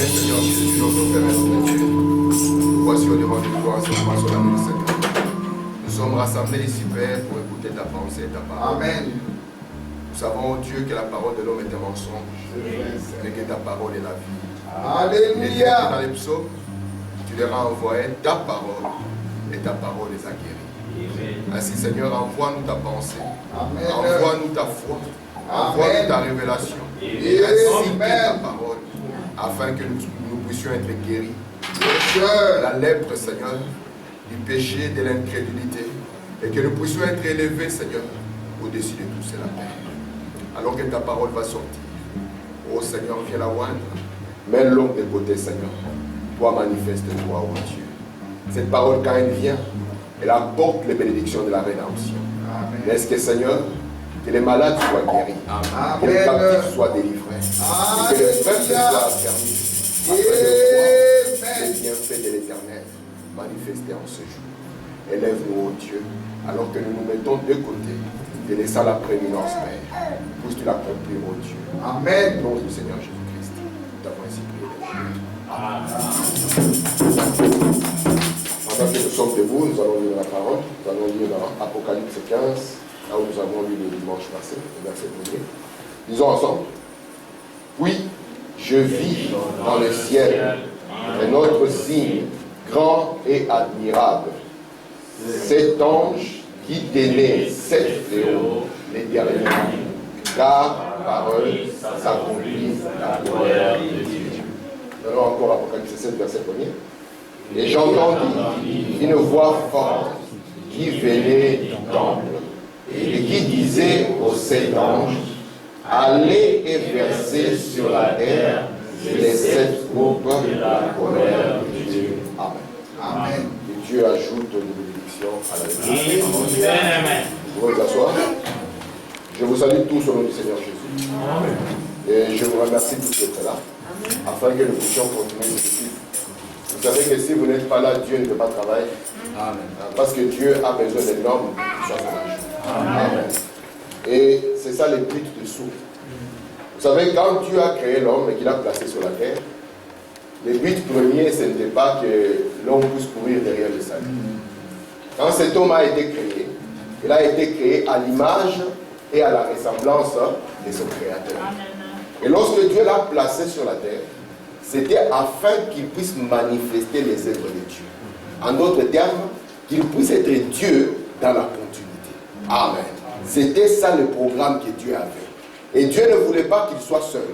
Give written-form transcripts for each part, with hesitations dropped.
Seigneur Jésus, notre Père et notre Dieu. Nous voici au devant de toi, ce moment solennel, Seigneur. Nous sommes rassemblés ici, Père, pour écouter ta pensée et ta parole. Amen. Nous savons, oh Dieu, que la parole de l'homme est un mensonge, mais que ta parole est la vie. Alléluia. Dans les psaumes, tu leur as envoyé ta parole, et ta parole les a guéris. Ainsi, Seigneur, envoie-nous ta pensée. Amen. Envoie-nous ta foi. Envoie-nous ta révélation. Ainsi que ta parole, afin que nous puissions être guéris. La lèpre, Seigneur, du péché, de l'incrédulité, et que nous puissions être élevés, Seigneur, au-dessus de tout cela, Père. Alors que ta parole va sortir, oh Seigneur, viens la oindre, mets l'homme de côté, Seigneur. Toi, manifeste-toi, oh Dieu. Cette parole, quand elle vient, elle apporte les bénédictions de la rédemption. Laisse que, Seigneur, que les malades soient guéris, que les captifs soient délivrés, et que les peuples soient affermis, afin de voir les bienfaits de l'Éternel manifestés en ce jour. Élève-nous, ô Dieu, alors que nous nous mettons de côté, te laissant la prééminence, Père. Puisses-tu l'accomplir, ô Dieu. Amen. Au nom du Seigneur Jésus-Christ, nous t'avons ainsi prié. Pendant que nous sommes debout, nous allons lire la parole. Nous allons lire dans Apocalypse 15, là où nous avons lu le dimanche passé, le verset 1er. Lisons ensemble. Puis, je vis dans le ciel un autre signe grand et admirable. Cet ange qui tenait 7 fléaux l'éternel, car parole s'accomplit la colère de Dieu. Nous allons encore Apocalypse 7, verset 1er. Et j'entendis une voix forte qui venait du temple et qui disait aux 7 anges, allez et versez sur la terre les 7 groupes de la colère de Dieu. Amen. Amen. Que Dieu ajoute une bénédiction à la vie. Vous pouvez vous asseoir. Je vous salue tous au nom du Seigneur Jésus. Amen. Et je vous remercie tous d'être là, afin que nous puissions continuer ce étude. Vous savez que si vous n'êtes pas là, Dieu ne peut pas travailler. Amen. Parce que Dieu a besoin d'un homme qui soit son âge. Amen. Et c'est ça le but de Sceaux. Vous savez, quand Dieu a créé l'homme et qu'il l'a placé sur la terre, le but premier, ce n'était pas que l'homme puisse courir derrière le salut. Quand cet homme a été créé, il a été créé à l'image et à la ressemblance de son Créateur. Et lorsque Dieu l'a placé sur la terre, c'était afin qu'il puisse manifester les œuvres de Dieu. En d'autres termes, qu'il puisse être Dieu dans la continuité. Amen. C'était ça le programme que Dieu avait. Et Dieu ne voulait pas qu'il soit seul.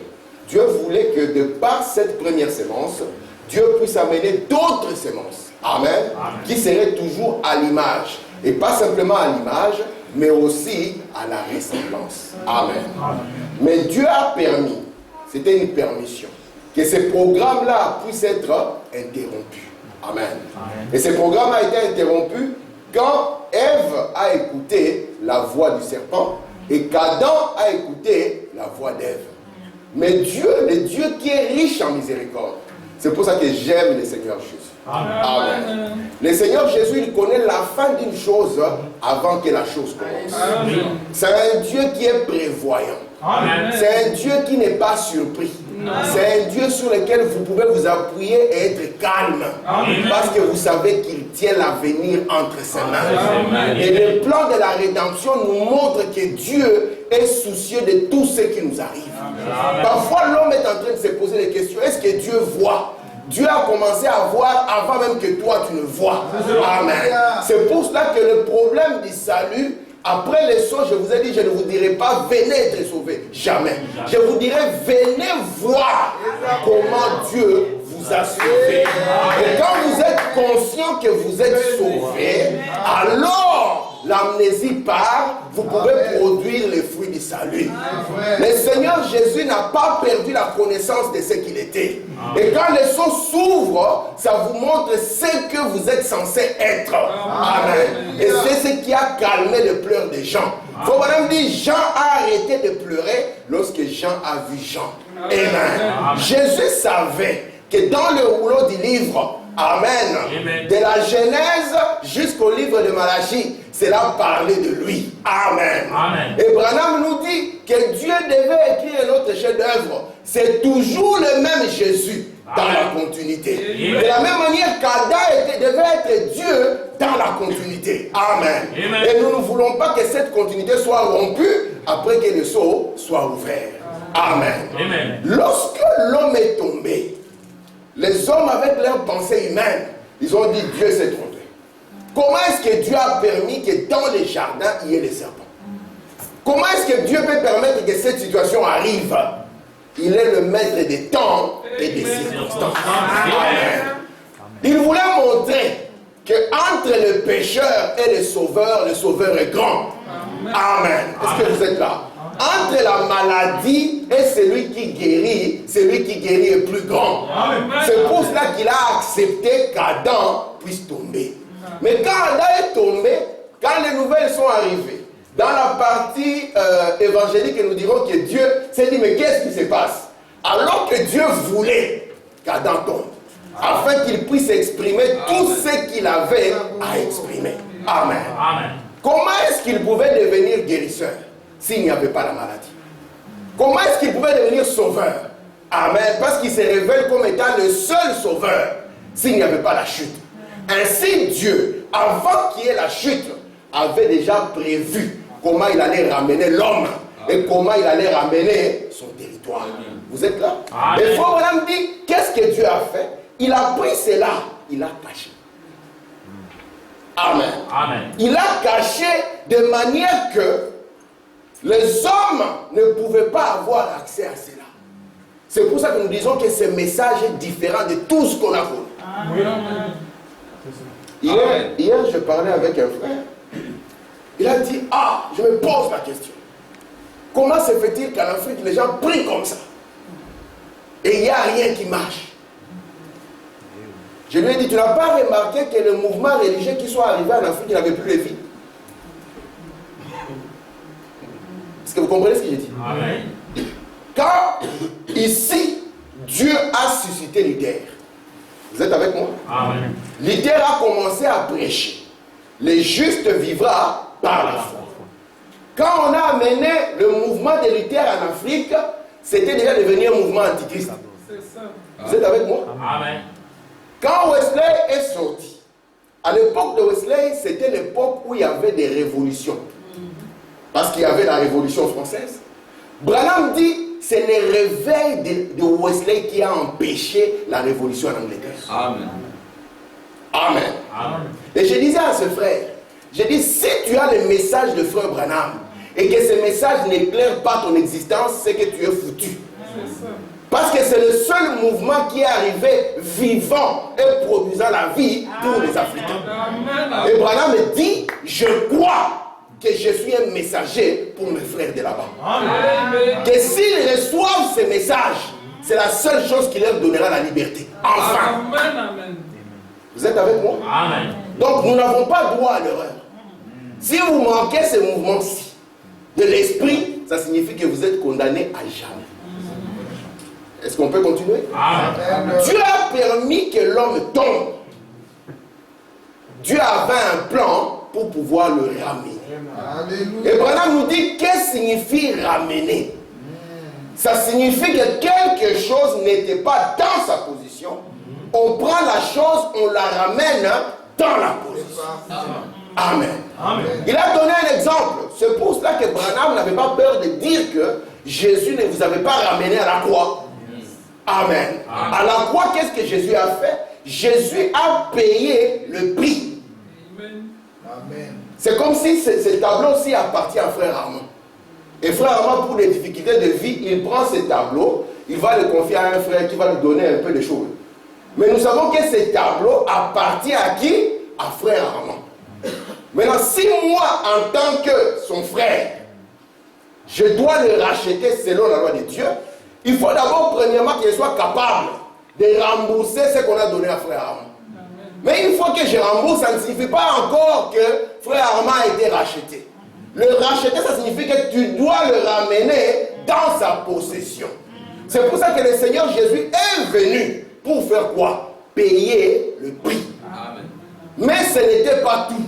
Dieu voulait que de par cette première sémence, Dieu puisse amener d'autres sémences. Amen. Amen. Qui seraient toujours à l'image. Et pas simplement à l'image, mais aussi à la ressemblance. Amen. Amen. Mais Dieu a permis, c'était une permission, que ce programme-là puisse être interrompu. Amen. Amen. Et ce programme a été interrompu quand Ève a écouté la voix du serpent et qu'Adam a écouté la voix d'Ève. Mais Dieu, le Dieu qui est riche en miséricorde, c'est pour ça que j'aime le Seigneur Jésus. Amen. Amen. Le Seigneur Jésus, il connaît la fin d'une chose avant que la chose commence. C'est un Dieu qui est prévoyant. C'est un Dieu qui n'est pas surpris. C'est un Dieu sur lequel vous pouvez vous appuyer et être calme. Amen. Parce que vous savez qu'il tient l'avenir entre ses mains. Et le plan de la rédemption nous montre que Dieu est soucieux de tout ce qui nous arrive. Amen. Parfois l'homme est en train de se poser des questions. Est-ce que Dieu voit? Dieu a commencé à voir avant même que toi tu ne vois. Amen. C'est pour cela que le problème du salut, après les sauts, je vous ai dit, je ne vous dirai pas venez être sauvés. Jamais. Je vous dirai venez voir comment Dieu vous a sauvé. Et quand vous êtes conscient que vous êtes sauvé, alors l'amnésie part, vous pouvez produire les fruits du salut. Le Seigneur Jésus n'a pas perdu la connaissance de ce qu'il était. Et quand les sceaux s'ouvrent, ça vous montre ce que vous êtes censé être. Amen. Et c'est ce qui a calmé les pleurs des gens. Il faut même dire, Jean a arrêté de pleurer lorsque Jean a vu Jean. Amen. Jésus savait que dans le rouleau du livre, Amen, de la Genèse jusqu'au livre de Malachie, cela parlait de lui. Amen. Amen. Et Branham nous dit que Dieu devait écrire un autre chef-d'œuvre. C'est toujours le même Jésus dans la continuité. De la même manière qu'Adam devait être Dieu dans la continuité. Amen. Et nous ne voulons pas que cette continuité soit rompue après que le sceau soit ouvert. Amen. Lorsque l'homme est tombé, les hommes avec leurs pensées humaines, ils ont dit Dieu s'est trompé. Comment est-ce que Dieu a permis que dans les jardins, il y ait les serpents? Comment est-ce que Dieu peut permettre que cette situation arrive? Il est le maître des temps et des circonstances. Amen. Il voulait montrer qu'entre le pécheur et le sauveur est grand. Amen. Est-ce que vous êtes là? Entre la maladie et celui qui guérit est plus grand. C'est pour cela qu'il a accepté qu'Adam puisse tomber. Mais quand Adam est tombé, quand les nouvelles sont arrivées, dans la partie évangélique, nous dirons que Dieu s'est dit, mais qu'est-ce qui se passe? Alors que Dieu voulait qu'Adam tombe, afin qu'il puisse exprimer tout ce qu'il avait à exprimer. Amen. Comment est-ce qu'il pouvait devenir guérisseur s'il n'y avait pas la maladie? Comment est-ce qu'il pouvait devenir sauveur? Amen. Parce qu'il se révèle comme étant le seul sauveur s'il n'y avait pas la chute. Ainsi, Dieu, avant qu'il y ait la chute, avait déjà prévu comment il allait ramener l'homme et comment il allait ramener son territoire. Vous êtes là? Et Frère Branham dit, qu'est-ce que Dieu a fait? Il a pris cela, il a caché. Amen. Il a caché de manière que les hommes ne pouvaient pas avoir accès à cela. C'est pour ça que nous disons que ce message est différent de tout ce qu'on a connu. Hier, je parlais avec un frère. Il a dit, je me pose la question. Comment se fait-il qu'en Afrique, les gens prient comme ça? Et il n'y a rien qui marche. Je lui ai dit, tu n'as pas remarqué que le mouvement religieux qui soit arrivé en Afrique, il n'avait plus de vie? Est-ce que vous comprenez ce que j'ai dit? Quand ici, Dieu a suscité Luther, vous êtes avec moi? Luther a commencé à prêcher. Le juste vivra par la foi. Quand on a amené le mouvement de Luther en Afrique, c'était déjà devenu un mouvement antichrist. Vous êtes avec moi? Quand Wesley est sorti, à l'époque de Wesley, c'était l'époque où il y avait des révolutions. Parce qu'il y avait la Révolution française. Branham dit, c'est le réveil de Wesley qui a empêché la révolution en Angleterre. Amen. Et je disais à ce frère, j'ai dit, si tu as le message de frère Branham et que ce message n'éclaire pas ton existence, c'est que tu es foutu. Parce que c'est le seul mouvement qui est arrivé vivant et produisant la vie pour les Africains. Et Branham me dit, je crois que je suis un messager pour mes frères de là-bas. Que s'ils reçoivent ce message, c'est la seule chose qui leur donnera la liberté. Enfin. Vous êtes avec moi? Donc nous n'avons pas droit à l'erreur. Si vous manquez ce mouvement-ci de l'esprit, ça signifie que vous êtes condamné à jamais. Est-ce qu'on peut continuer? Dieu a permis que l'homme tombe. Dieu avait un plan pour pouvoir le ramener. Et Branham nous dit, qu'est-ce que signifie ramener? Ça signifie que quelque chose n'était pas dans sa position. On prend la chose, on la ramène dans la position. Amen. Il a donné un exemple. C'est pour cela que Branham n'avait pas peur de dire que Jésus ne vous avait pas ramené à la croix. Amen. À la croix, qu'est-ce que Jésus a fait? Jésus a payé le prix. Amen. C'est comme si ce tableau-ci appartient à frère Armand. Et frère Armand, pour les difficultés de vie, il prend ce tableau, il va le confier à un frère qui va lui donner un peu de choses. Mais nous savons que ce tableau appartient à qui? À frère Armand. Maintenant, si moi, en tant que son frère, je dois le racheter selon la loi de Dieu, il faut d'abord, premièrement, qu'il soit capable de rembourser ce qu'on a donné à frère Armand. Mais une fois que je rembourse, ça ne signifie pas encore que frère Armand a été racheté. Le racheter, ça signifie que tu dois le ramener dans sa possession. C'est pour ça que le Seigneur Jésus est venu pour faire quoi? Payer le prix. Amen. Mais ce n'était pas tout.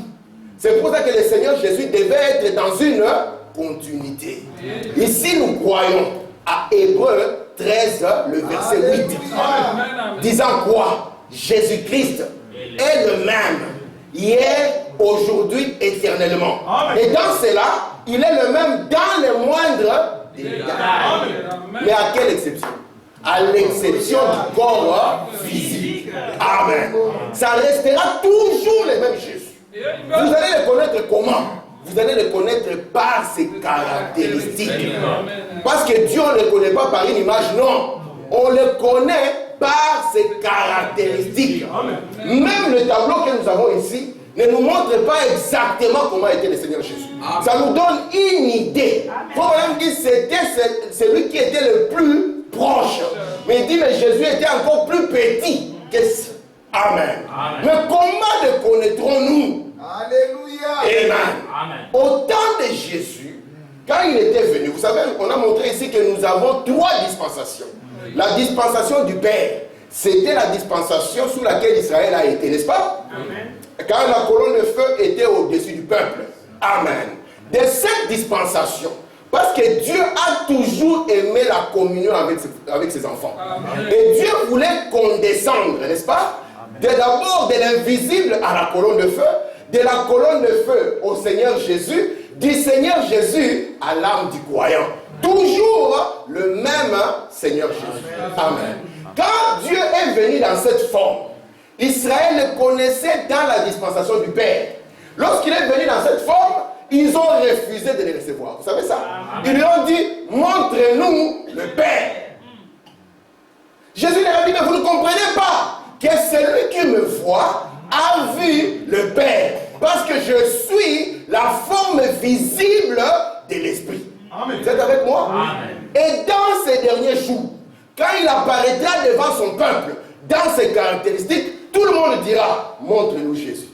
C'est pour ça que le Seigneur Jésus devait être dans une continuité. Ici, nous croyons à Hébreux 13, le verset 8. Disant quoi? Jésus-Christ est le même, hier, aujourd'hui, éternellement. Et dans cela, il est le même dans les moindres détails. Mais à quelle exception? À l'exception du corps physique. Amen. Ça restera toujours les mêmes Jésus. Vous allez les connaître comment? Vous allez les connaître par ses caractéristiques. Parce que Dieu, on ne les connaît pas par une image, non. On les connaît par ses caractéristiques. Même le tableau que nous avons ici ne nous montre pas exactement comment était le Seigneur Jésus. Ça nous donne une idée. Il faut même dire que c'était celui qui était le plus proche. Mais il dit que Jésus était encore plus petit que ça. Amen. Mais comment le connaîtrons-nous? Alléluia. Amen. Au temps de Jésus, quand il était venu, vous savez, on a montré ici que nous avons 3 dispensations. La dispensation du Père, c'était la dispensation sous laquelle Israël a été, n'est-ce pas? Amen. Quand la colonne de feu était au-dessus du peuple. Amen. De cette dispensation, parce que Dieu a toujours aimé la communion avec ses enfants. Amen. Et Dieu voulait condescendre, n'est-ce pas? D'abord de l'invisible à la colonne de feu, de la colonne de feu au Seigneur Jésus, du Seigneur Jésus à l'âme du croyant. Toujours le même Seigneur Jésus. Amen. Quand Dieu est venu dans cette forme, Israël le connaissait dans la dispensation du Père. Lorsqu'il est venu dans cette forme, ils ont refusé de le recevoir. Vous savez ça? Ils lui ont dit, montrez-nous le Père. Jésus leur a dit, mais vous ne comprenez pas que celui qui me voit a vu le Père. Parce que je suis la forme visible de l'Esprit. Vous êtes avec moi? Amen. Et dans ces derniers jours, quand il apparaîtra devant son peuple, dans ses caractéristiques, tout le monde dira, montre-nous Jésus.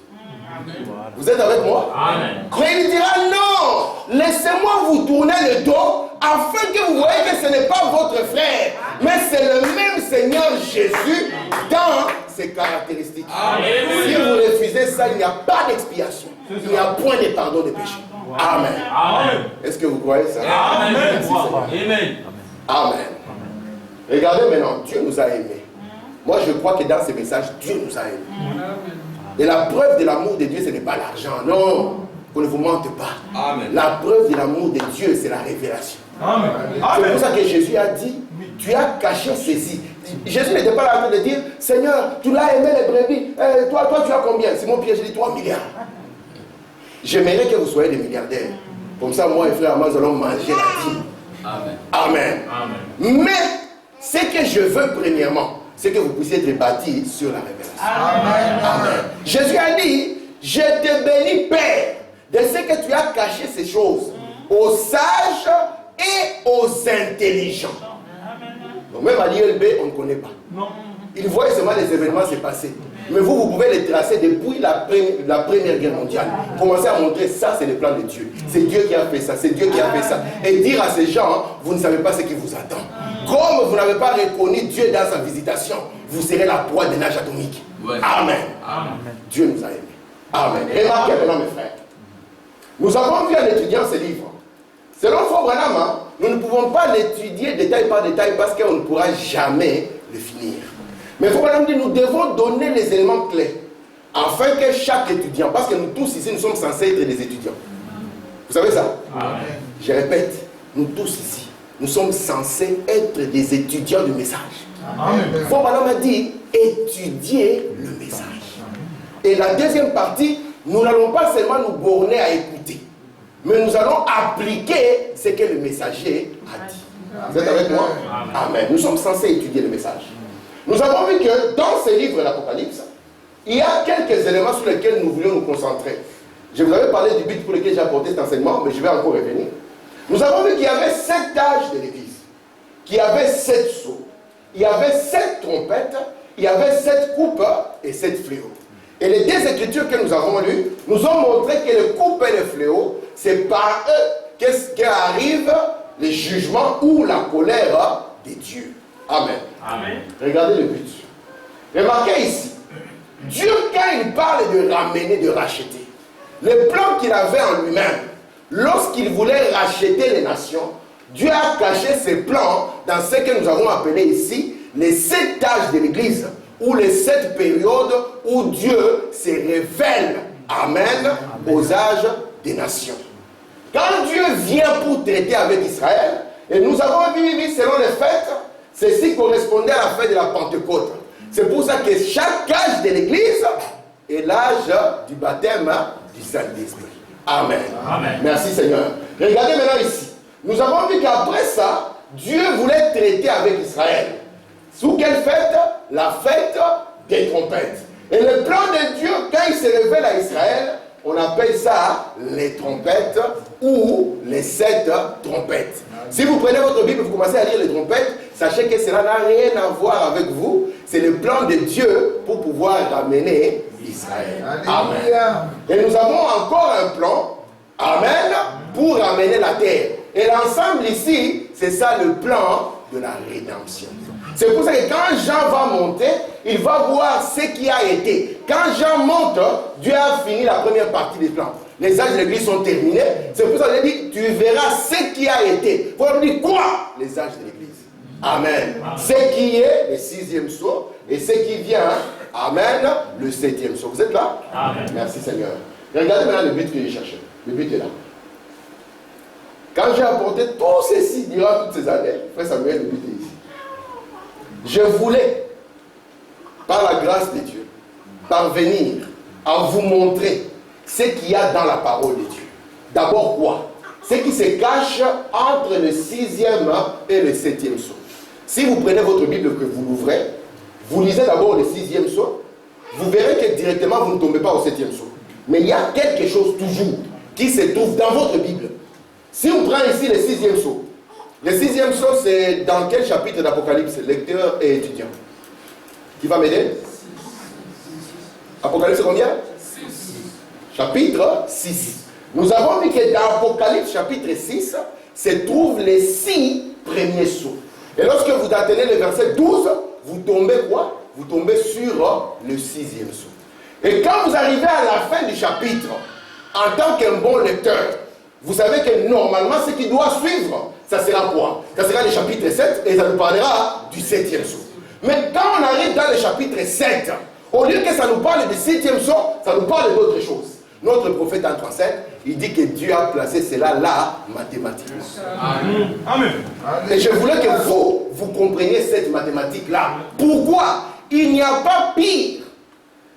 Amen. Vous êtes avec moi? Amen. Mais il dira, non, laissez-moi vous tourner le dos, afin que vous voyez que ce n'est pas votre frère, mais c'est le même Seigneur Jésus dans ses caractéristiques. Amen. Si vous refusez ça, il n'y a pas d'expiation. Il n'y a point de pardon de péché. Amen. Amen. Est-ce que vous croyez ça? Amen. Amen. Amen. Regardez maintenant, Dieu nous a aimés. Moi, je crois que dans ces messages, Dieu nous a aimés. Et la preuve de l'amour de Dieu, ce n'est pas l'argent. Non, qu'on ne vous mente pas. Amen. La preuve de l'amour de Dieu, c'est la révélation. C'est pour ça que Jésus a dit, tu as caché ceci. Jésus n'était pas là en train de dire, Seigneur, tu l'as aimé les brebis. Toi, tu as combien? Simon Pierre, j'ai dit 3 milliards. J'aimerais que vous soyez des milliardaires. Comme ça, moi et frère, nous allons manger la dîme. Amen. Amen. Amen. Mais ce que je veux premièrement, c'est que vous puissiez être bâtis sur la révélation. Amen. Amen. Jésus a dit, je te bénis, Père, de ce que tu as caché ces choses aux sages et aux intelligents. Donc même à l'ILB, on ne connaît pas. Non. Il voit seulement les événements se passer. Mais vous pouvez les tracer depuis la Première Guerre mondiale. Commencez à montrer ça, c'est le plan de Dieu. C'est Dieu qui a fait ça, c'est Dieu qui a fait ça. Et dire à ces gens, vous ne savez pas ce qui vous attend. Comme vous n'avez pas reconnu Dieu dans sa visitation, vous serez la proie des nages atomiques. Ouais. Amen. Amen. Dieu nous a aimés. Amen. Remarquez maintenant, mes frères. Nous avons vu en étudiant ce livre. Selon Frère Branham, nous ne pouvons pas l'étudier détail par détail parce qu'on ne pourra jamais le finir. Mais Frère Branham dit, nous devons donner les éléments clés afin que chaque étudiant, parce que nous tous ici, nous sommes censés être des étudiants. Vous savez ça? Amen. Je répète, nous tous ici, nous sommes censés être des étudiants du message. Frère Branham a dit, étudier le message. Et la deuxième partie, nous n'allons pas seulement nous borner à écouter, mais nous allons appliquer ce que le messager a dit. Vous êtes avec moi? Amen. Nous sommes censés étudier le message. Nous avons vu que dans ce livre de l'Apocalypse, il y a quelques éléments sur lesquels nous voulions nous concentrer. Je vous avais parlé du but pour lequel j'ai apporté cet enseignement, mais je vais encore revenir. Nous avons vu qu'il y avait 7 âges de l'Église, qu'il y avait 7 sceaux, il y avait 7 trompettes, il y avait 7 coupes et 7 fléaux. Et les 2 écritures que nous avons lues nous ont montré que les coupes et les fléaux, c'est par eux qu'arrive le jugement ou la colère de Dieu. Amen. Amen. Regardez le but. Remarquez ici, Dieu, quand il parle de ramener, de racheter, le plan qu'il avait en lui-même, lorsqu'il voulait racheter les nations, Dieu a caché ses plans dans ce que nous avons appelé ici les 7 âges de l'Église, ou les 7 périodes où Dieu se révèle, amen, aux âges des nations. Quand Dieu vient pour traiter avec Israël, et nous avons vu selon les fêtes, ceci correspondait à la fête de la Pentecôte. C'est pour ça que chaque âge de l'Église est l'âge du baptême du Saint-Esprit. Amen. Amen. Merci Seigneur. Regardez maintenant ici. Nous avons vu qu'après ça, Dieu voulait traiter avec Israël. Sous quelle fête? La fête des trompettes. Et le plan de Dieu, quand il se révèle à Israël, on appelle ça les trompettes ou les 7 trompettes. Si vous prenez votre Bible et vous commencez à lire les trompettes, sachez que cela n'a rien à voir avec vous. C'est le plan de Dieu pour pouvoir ramener Israël. Amen. Et nous avons encore un plan, amen, pour ramener la terre. Et l'ensemble ici, c'est ça le plan de la rédemption. C'est pour ça que quand Jean va monter, il va voir ce qui a été. Quand Jean monte, Dieu a fini la première partie des plans. Les âges de l'Église sont terminés. C'est pour ça qu'il dit, tu verras ce qui a été. Il faut dire quoi? Les âges de l'Église. Amen. Ce qui est le 6e sceau et ce qui vient, amen, le 7e sceau. Vous êtes là? Amen. Merci Seigneur. Regardez maintenant le but que j'ai cherché. Le but est là. Quand j'ai apporté tout ceci durant toutes ces années, frère Samuel, le but est ici. Je voulais, par la grâce de Dieu, parvenir à vous montrer ce qu'il y a dans la parole de Dieu. D'abord quoi? Ce qui se cache entre le 6e et le 7e sceau. Si vous prenez votre Bible que vous l'ouvrez, vous lisez d'abord le 6e sceau, vous verrez que directement vous ne tombez pas au 7e sceau. Mais il y a quelque chose toujours qui se trouve dans votre Bible. Si on prend ici le 6e sceau, le 6e sceau, c'est dans quel chapitre d'Apocalypse? Lecteur et étudiant. Qui va m'aider? Apocalypse combien? 6. Chapitre 6. Nous avons vu que dans Apocalypse chapitre 6 se trouvent les 6 premiers sceaux. Et lorsque vous atteignez le verset 12, vous tombez quoi? Vous tombez sur le 6e sceau. Et quand vous arrivez à la fin du chapitre, en tant qu'un bon lecteur, vous savez que normalement ce qui doit suivre, ça sera quoi? Ça sera le chapitre 7 et ça nous parlera du 7e sceau. Mais quand on arrive dans le chapitre 7, au lieu que ça nous parle du 7e sceau, ça nous parle d'autre chose. Notre prophète en 37, il dit que Dieu a placé cela là mathématiquement. Amen. Amen. Et je voulais que vous compreniez cette mathématique-là. Pourquoi? Il n'y a pas pire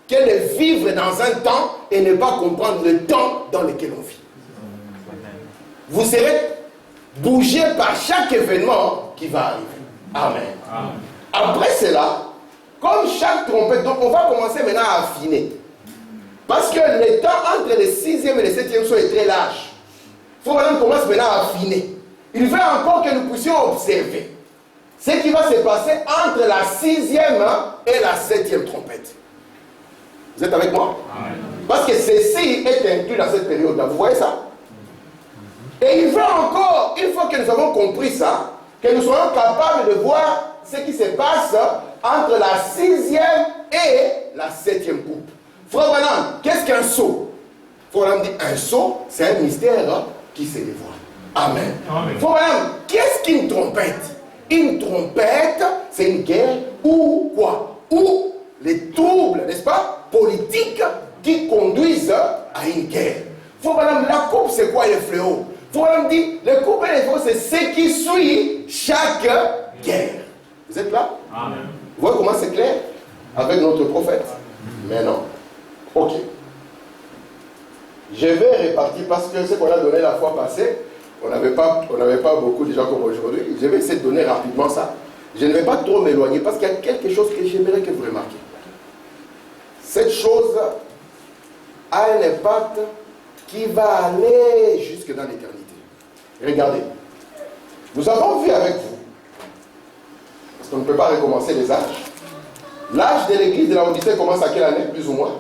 que de vivre dans un temps et ne pas comprendre le temps dans lequel on vit. Vous serez bougé par chaque événement qui va arriver. Amen. Amen. Après cela, comme chaque trompette, donc on va commencer maintenant à affiner. Parce que le temps entre le 6e et le 7e sceau est très large. Il faut qu'on commence maintenant à affiner. Il veut encore que nous puissions observer ce qui va se passer entre la 6e et la 7e trompette. Vous êtes avec moi? Amen. Parce que ceci est inclus dans cette période-là. Vous voyez ça? Et il veut encore, une fois que nous avons compris ça, que nous soyons capables de voir ce qui se passe entre la 6e et la 7e coupe. Frère Branham, qu'est-ce qu'un sceau? Frère Branham dit, un sceau, c'est un mystère qui se dévoile. Amen. Amen. Frère Branham, qu'est-ce qu'une trompette? Une trompette, c'est une guerre ou quoi? Ou les troubles, n'est-ce pas, politiques qui conduisent à une guerre. Frère Branham, la coupe, c'est quoi le fléau? Frère Branham dit, le coupe et les fléaux, c'est ce qui suit chaque guerre. Vous êtes là? Amen. Vous voyez comment c'est clair avec notre prophète? Mais non. Ok. Je vais répartir parce que ce qu'on a donné la fois passée, on n'avait pas beaucoup de gens comme aujourd'hui. Je vais essayer de donner rapidement ça. Je ne vais pas trop m'éloigner parce qu'il y a quelque chose que j'aimerais que vous remarquiez. Cette chose a un impact qui va aller jusque dans l'éternité. Regardez. Nous avons vu avec vous, parce qu'on ne peut pas recommencer les âges. L'âge de l'église de la Odyssée commence à quelle année, plus ou moins?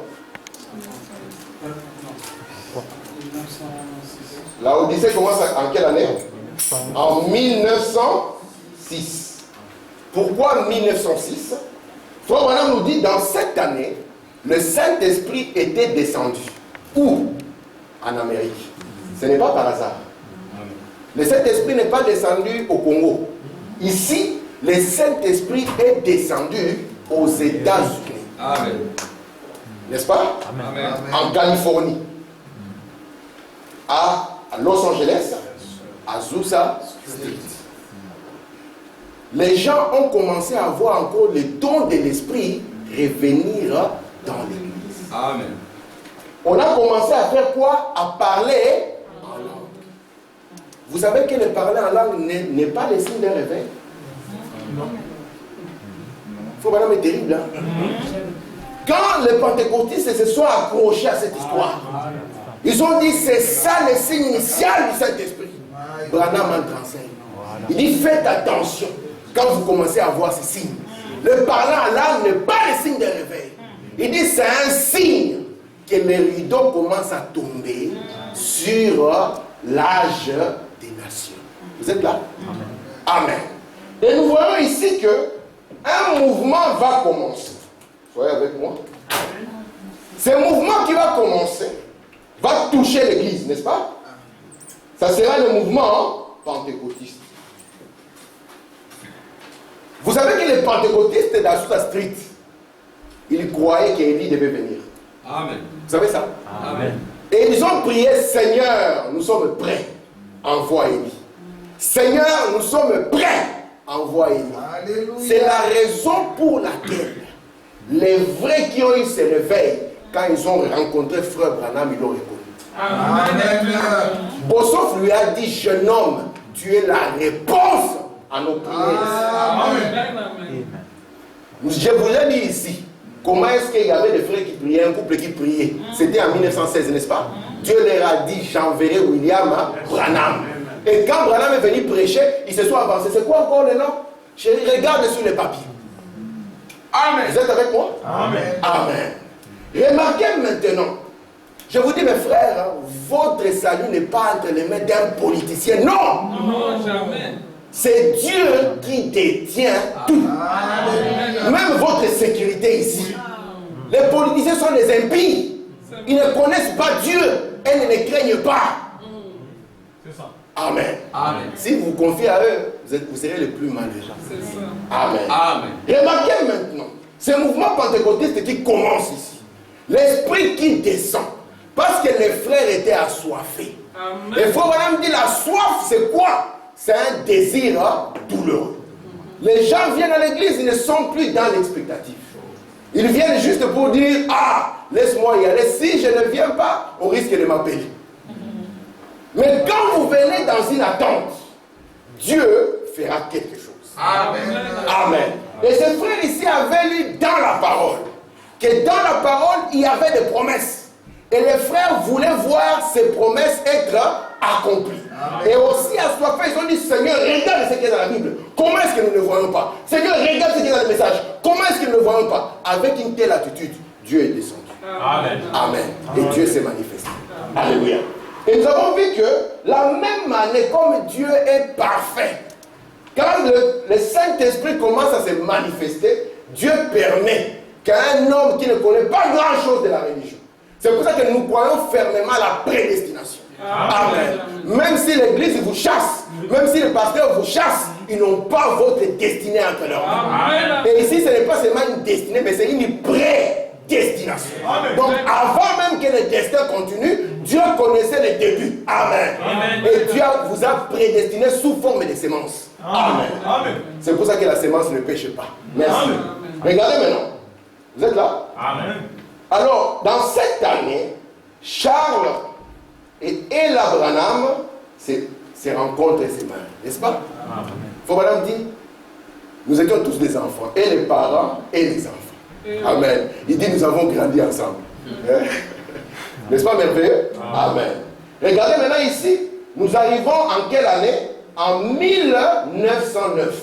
La Odyssée commence en quelle année? En 1906. Pourquoi 1906? Frère Branham nous dit, dans cette année, le Saint-Esprit était descendu. Où? En Amérique. Ce n'est pas par hasard. Le Saint-Esprit n'est pas descendu au Congo. Ici, le Saint-Esprit est descendu aux États-Unis. Amen. N'est-ce pas? Amen. En Californie, à Los Angeles, à Azusa Street. Les gens ont commencé à voir encore le don de l'esprit revenir dans l'église. Amen. On a commencé à faire quoi? À parler en langue. Vous savez que le parler en langue n'est pas le signe d'un réveil. Non. Il faut vraiment être terrible. Hein? Quand les pentecôtistes se sont accrochés à cette histoire, ils ont dit c'est ça le signe initial du Saint-Esprit. Branham en enseigne. Il dit faites attention quand vous commencez à voir ces signes. Le parler en langue n'est pas le signe de réveil. Il dit c'est un signe que les rideaux commencent à tomber sur l'âge des nations. Vous êtes là? Amen. Et nous voyons ici que un mouvement va commencer. Soyez avec moi. Ce mouvement qui va commencer va toucher l'église, n'est-ce pas? Ça sera le mouvement pentecôtiste. Vous savez que les pentecôtistes d'Azusa Street, ils croyaient qu'Élie devait venir. Amen. Vous savez ça? Amen. Et ils ont prié, Seigneur, nous sommes prêts, envoie Élie. Seigneur, nous sommes prêts, envoie Élie. C'est la raison pour laquelle les vrais qui ont eu ce réveil, quand ils ont rencontré Frère Branham, ils l'ont reconnu. Amen. Bossoff lui a dit, jeune homme, tu es la réponse à nos prières. Amen. Je vous l'ai dit ici. Comment est-ce qu'il y avait des frères qui priaient, un couple qui priait? C'était en 1916, n'est-ce pas? Dieu leur a dit, j'enverrai William Branham. Et quand Branham est venu prêcher, ils se sont avancés. C'est quoi encore le nom? Regarde sur les papiers. Amen. Vous êtes avec moi? Amen. Amen. Remarquez maintenant, je vous dis mes frères, hein, votre salut n'est pas entre les mains d'un politicien. Non! Non, jamais. C'est Dieu qui détient tout. Amen. Même votre sécurité ici. Les politiciens sont des impies. Ils ne connaissent pas Dieu et ne les craignent pas. C'est ça. Amen. Amen. Si vous vous confiez à eux, vous serez les plus malheureux. C'est ça. Amen. Amen. Remarquez maintenant, ce mouvement pentecôtiste qui commence ici. L'esprit qui descend. Parce que les frères étaient assoiffés. Amen. Et frère Branham dit la soif, c'est quoi? C'est un désir douloureux. Les gens viennent à l'église, ils ne sont plus dans l'expectative. Ils viennent juste pour dire, ah, laisse-moi y aller. Si je ne viens pas, on risque de m'appeler. Mais quand vous venez dans une attente, Dieu fera quelque chose. Amen. Amen. Et ces frères ici avaient lu dans la parole que dans la parole, il y avait des promesses. Et les frères voulaient voir ces promesses être accomplies. Amen. Et aussi assoiffés, ils ont dit, Seigneur, regarde ce qu'il y a dans la Bible. Comment est-ce que nous ne voyons pas? Seigneur, regarde ce qu'il y a dans le message. Comment est-ce que nous ne voyons pas? Avec une telle attitude, Dieu est descendu. Amen. Amen. Et Dieu s'est manifesté. Alléluia. Et nous avons vu que la même année, comme Dieu est parfait, quand le Saint-Esprit commence à se manifester, Dieu permet qu'un homme qui ne connaît pas grand-chose de la religion, c'est pour ça que nous croyons fermement à la prédestination. Amen. Même si l'église vous chasse, même si le pasteur vous chasse, ils n'ont pas votre destinée entre leurs mains. Et ici, ce n'est pas seulement une destinée, mais c'est une prédestination. Donc, avant même que le destin continue, Dieu connaissait le début. Amen. Et Dieu vous a prédestiné sous forme de sémence. Amen. C'est pour ça que la sémence ne pêche pas. Merci. Regardez maintenant. Vous êtes là? Amen. Alors, dans cette année, Charles et Ella Branham se rencontrent et se marient, n'est-ce pas? Frère Branham dit, nous étions tous des enfants, et les parents et les enfants. Amen. Il dit, nous avons grandi ensemble. N'est-ce pas merveilleux? Amen. Regardez maintenant ici, nous arrivons en quelle année? En 1909.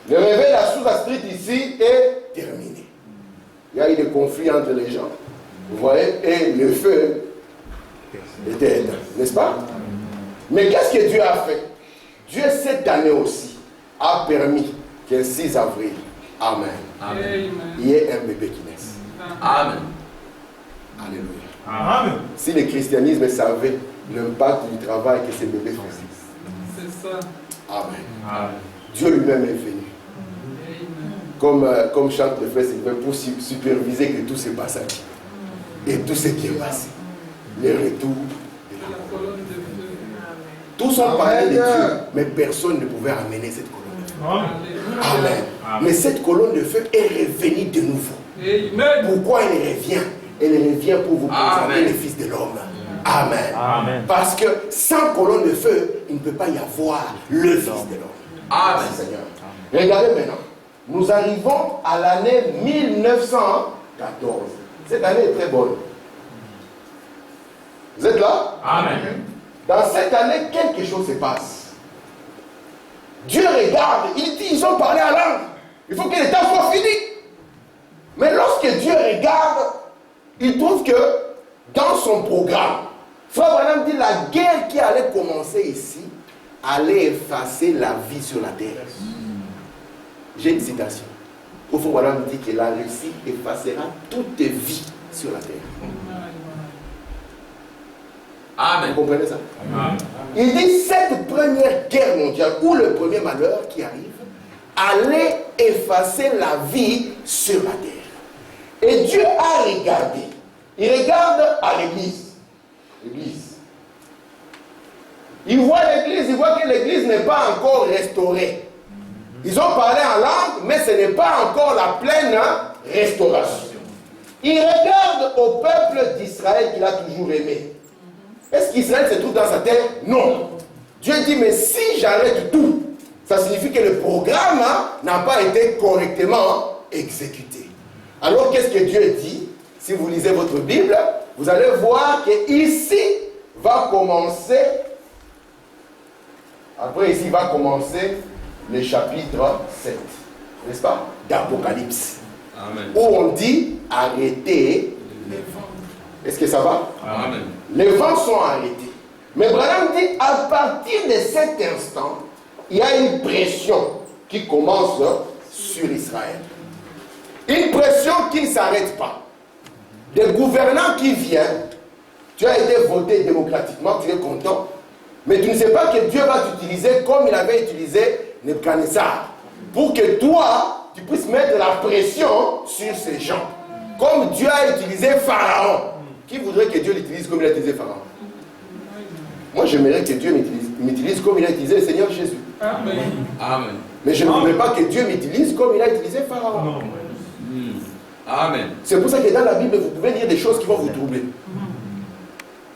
Le réveil à Azusa Street ici est terminé. Il y a eu des conflits entre les gens. Vous voyez? Et le feu était éteint, n'est-ce pas? Mais qu'est-ce que Dieu a fait? Dieu, cette année aussi, a permis qu'un 6 avril, Amen, il y ait un bébé qui naisse. Amen. Alléluia. Amen. Si le christianisme savait l'impact du travail que ces bébés font, C'est ça. Amen. Amen. Dieu lui-même est venu. Comme chante le frère Sylvain, pour superviser que tout se passe à Dieu. Et tout ce qui est passé. Le retour de la La colonne de feu. Tous ont parlé de Dieu, mais personne ne pouvait amener cette colonne de feu. Amen. Amen. Mais cette colonne de feu est revenue de nouveau. Amen. Pourquoi elle revient? Elle revient pour vous présenter Amen. le Fils de l'homme. Amen. Amen. Parce que sans colonne de feu, il ne peut pas y avoir le Fils de l'homme. Amen. Merci Seigneur. Regardez maintenant. Nous arrivons à l'année 1914. Cette année est très bonne. Vous êtes là? Amen. Dans cette année, quelque chose se passe. Dieu regarde, il dit, ils ont parlé à langue. Il faut que le temps soit fini. Mais lorsque Dieu regarde, il trouve que dans son programme, Frère Branham dit la guerre qui allait commencer ici allait effacer la vie sur la terre. J'ai une citation. Au fond, Branham dit que la Russie effacera toute vie sur la terre. Amen. Vous comprenez ça? Amen. Il dit cette première guerre mondiale ou le premier malheur qui arrive allait effacer la vie sur la terre. Et Dieu a regardé. Il regarde à l'église. L'église. Il voit l'église, il voit que l'église n'est pas encore restaurée. Ils ont parlé en langue, mais ce n'est pas encore la pleine restauration. Il regarde au peuple d'Israël qu'il a toujours aimé. Est-ce qu'Israël se trouve dans sa terre? Non. Dieu dit, mais si j'arrête tout, ça signifie que le programme n'a pas été correctement exécuté. Alors qu'est-ce que Dieu dit? Si vous lisez votre Bible, vous allez voir que ici va commencer, après ici va commencer le chapitre 7, n'est-ce pas? D'Apocalypse. Amen. Où on dit arrêtez les vents. Est-ce que ça va? Amen. Les vents sont arrêtés. Mais Branham dit, à partir de cet instant, il y a une pression qui commence sur Israël. Une pression qui ne s'arrête pas. Des gouvernants qui viennent, tu as été voté démocratiquement, tu es content, mais tu ne sais pas que Dieu va t'utiliser comme il avait utilisé Nebuchadnezzar, pour que toi, tu puisses mettre la pression sur ces gens. Comme Dieu a utilisé Pharaon. Qui voudrait que Dieu l'utilise comme il a utilisé Pharaon? Moi, j'aimerais que Dieu m'utilise comme il a utilisé le Seigneur Jésus. Amen. Amen. Mais je ne voudrais pas que Dieu m'utilise comme il a utilisé Pharaon. Non. Amen. C'est pour ça que dans la Bible, vous pouvez lire des choses qui vont vous troubler.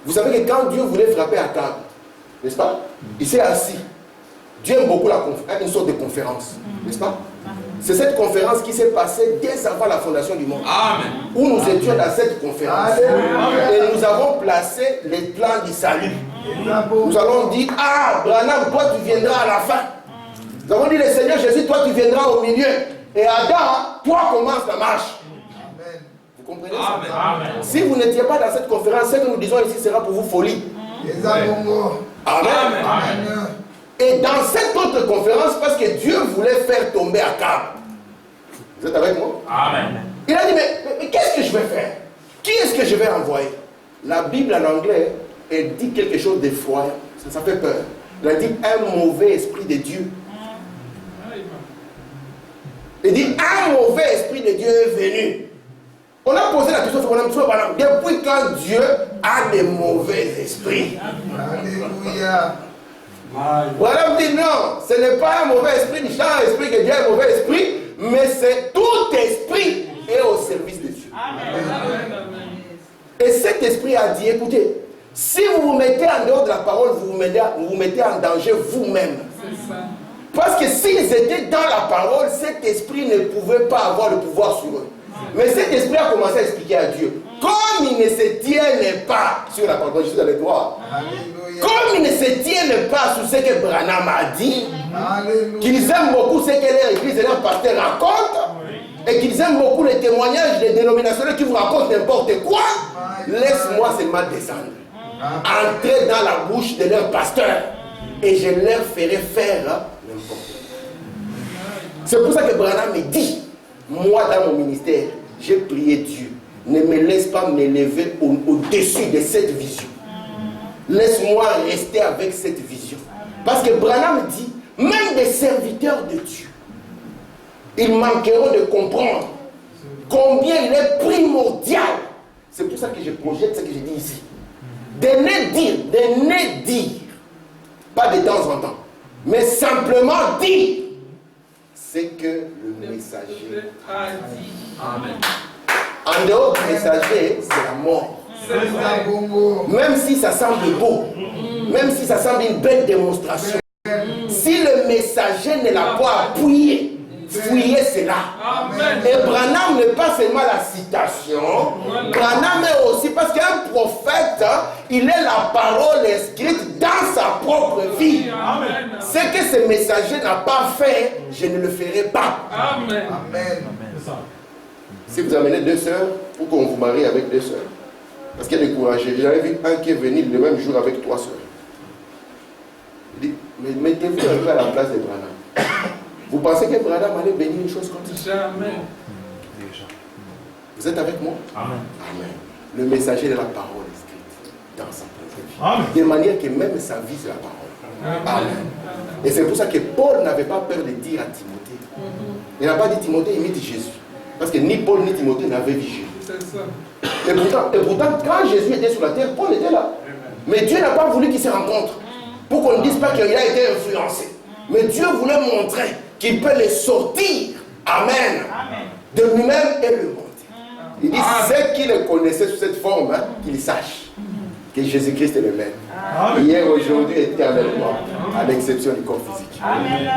Vous savez que quand Dieu voulait frapper Akab, n'est-ce pas? Il s'est assis. Dieu aime beaucoup une sorte de conférence, n'est-ce pas? C'est cette conférence qui s'est passée dès avant la fondation du monde. Amen. Où nous étions dans cette conférence. Et nous avons placé les plans du salut. Nous allons dire, ah, Branham, toi tu viendras à la fin. Nous avons dit, le Seigneur Jésus, toi tu viendras au milieu. Et Adam, toi commence la marche. Vous comprenez ça? Amen. Amen. Si vous n'étiez pas dans cette conférence, ce que nous disons ici sera pour vous folie. Amen. Amen. Et dans cette autre conférence, parce que Dieu voulait faire tomber Akab. Vous êtes avec moi? Amen. Il a dit, mais qu'est-ce que je vais faire? Qui est-ce que je vais envoyer? La Bible en anglais, elle dit quelque chose d'effroyant. Ça fait peur. Elle dit un mauvais esprit de Dieu. Il dit un mauvais esprit de Dieu est venu. On a posé la question sur depuis quand Dieu a des mauvais esprits? Alléluia. Voilà, dit non, ce n'est pas un mauvais esprit, ni un esprit que Dieu est un mauvais esprit, mais c'est tout esprit est au service de Dieu. Et cet esprit a dit, écoutez, si vous vous mettez en dehors de la parole, vous vous mettez en danger vous-même. Parce que s'ils étaient dans la parole, cet esprit ne pouvait pas avoir le pouvoir sur eux. Mais cet esprit a commencé à expliquer à Dieu. Comme il ne se tiennent pas sur la parole, je suis dans les droits. Comme ils ne se tiennent pas sur ce que Branham a dit, qu'ils aiment beaucoup ce que leur église et leur pasteur racontent, et qu'ils aiment beaucoup les témoignages des dénominationnels qui vous racontent n'importe quoi, laisse-moi seulement descendre. Entrer dans la bouche de leur pasteur, et je leur ferai faire n'importe quoi. C'est pour ça que Branham me dit, moi dans mon ministère, j'ai prié Dieu, ne me laisse pas m'élever au-dessus de cette vision. Laisse-moi rester avec cette vision. Parce que Branham dit, même des serviteurs de Dieu, ils manqueront de comprendre combien il est primordial. C'est pour ça que je projette ce que je dis ici. De ne dire, pas de temps en temps, mais simplement dire ce que le messager a dit. Amen. En dehors du messager, c'est la mort. Même si ça semble beau, même si ça semble une belle démonstration, si le messager ne l'a pas appuyé, fouillez cela. Et Branham n'est pas seulement la citation, Branham est aussi, parce qu'un prophète, il est la parole écrite dans sa propre vie. Ce que ce messager n'a pas fait, je ne le ferai pas. Amen. C'est ça. Si vous amenez 2 sœurs, pour qu'on vous marie avec 2 sœurs, parce qu'il y a des courageux. J'avais vu un qui est venu le même jour avec 3 sœurs. Il dit, mais mettez-vous un peu à la place de Branham. Vous pensez que Branham allait bénir une chose comme ça? Jamais. Vous êtes avec moi? Amen. Amen. Le messager de la parole écrite dans sa propre vie. Amen. De manière que même sa vie, c'est la parole. Amen. Et c'est pour ça que Paul n'avait pas peur de dire à Timothée. Il n'a pas dit Timothée imite Jésus. Parce que ni Paul ni Timothée n'avaient vu Jésus. C'est ça. Et pourtant, quand Jésus était sur la terre, Paul était là. Mais Dieu n'a pas voulu qu'ils se rencontrent. Pour qu'on ne dise pas qu'il a été influencé. Mais Dieu voulait montrer qu'il peut les sortir. Amen. De lui-même et le monter. Il dit, ceux qui le connaissaient sous cette forme, hein, qu'ils sachent que Jésus-Christ est le même. Hier, aujourd'hui, éternellement. À l'exception du corps physique.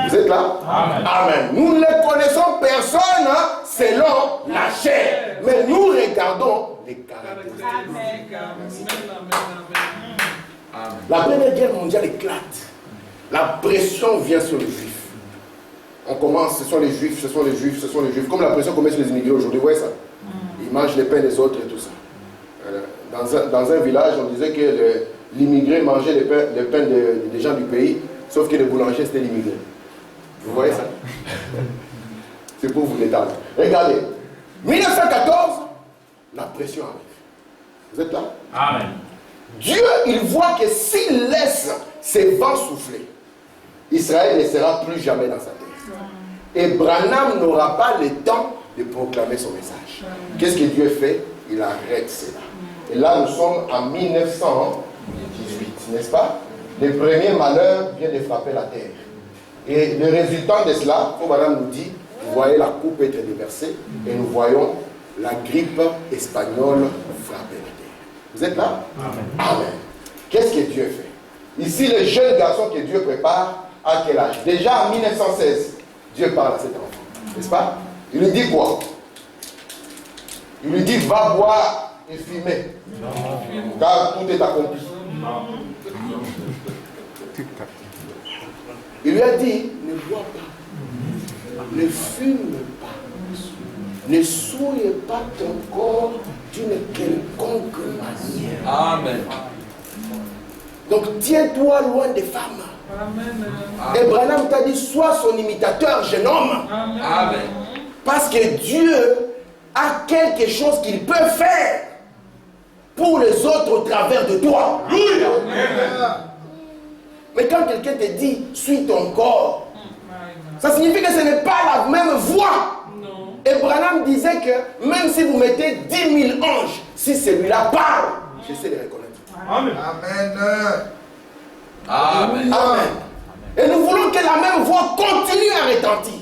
Vous êtes là? Amen. Nous ne connaissons personne hein, selon la chair. Mais nous regardons les caractéristiques. La Première Guerre mondiale éclate. La pression vient sur les Juifs. On commence, ce sont les Juifs, ce sont les Juifs, ce sont les Juifs. Comme la pression qu'on met sur les immigrés aujourd'hui, vous voyez ça? Ils mangent les pains des autres et tout ça. Dans un village, on disait que l'immigré mangeait les pains des gens du pays, sauf que le boulanger, c'était l'immigré. Vous voyez ça? C'est pour vous détendre. Regardez. 1914, la pression arrive. Vous êtes là? Amen. Dieu, il voit que s'il laisse ses vents souffler, Israël ne sera plus jamais dans sa terre. Et Branham n'aura pas le temps de proclamer son message. Qu'est-ce que Dieu fait? Il arrête cela. Et là, nous sommes en 1918, n'est-ce pas? Le premier malheur vient de frapper la terre. Et le résultat de cela, comme Madame nous dit, vous voyez la coupe être déversée et nous voyons la grippe espagnole frapper la terre. Vous êtes là? Amen. Amen. Qu'est-ce que Dieu fait? Ici, le jeune garçon que Dieu prépare, à quel âge? Déjà en 1916, Dieu parle à cet enfant. N'est-ce pas? Il lui dit quoi? Il lui dit, va boire et fumer. Car tout est accompli. Il lui a dit, ne bois pas, ne fume pas, ne souille pas ton corps d'une quelconque manière. Amen. Donc tiens-toi loin des femmes. Amen. Et Branham t'a dit, sois son imitateur, jeune homme. Amen. Parce que Dieu a quelque chose qu'il peut faire pour les autres au travers de toi. Mais quand quelqu'un te dit, suis ton corps, ça signifie que ce n'est pas la même voix. Et Branham disait que même si vous mettez 10 000 anges, si celui-là parle, je sais les reconnaître. Amen. Amen. Amen. Et nous voulons que la même voix continue à retentir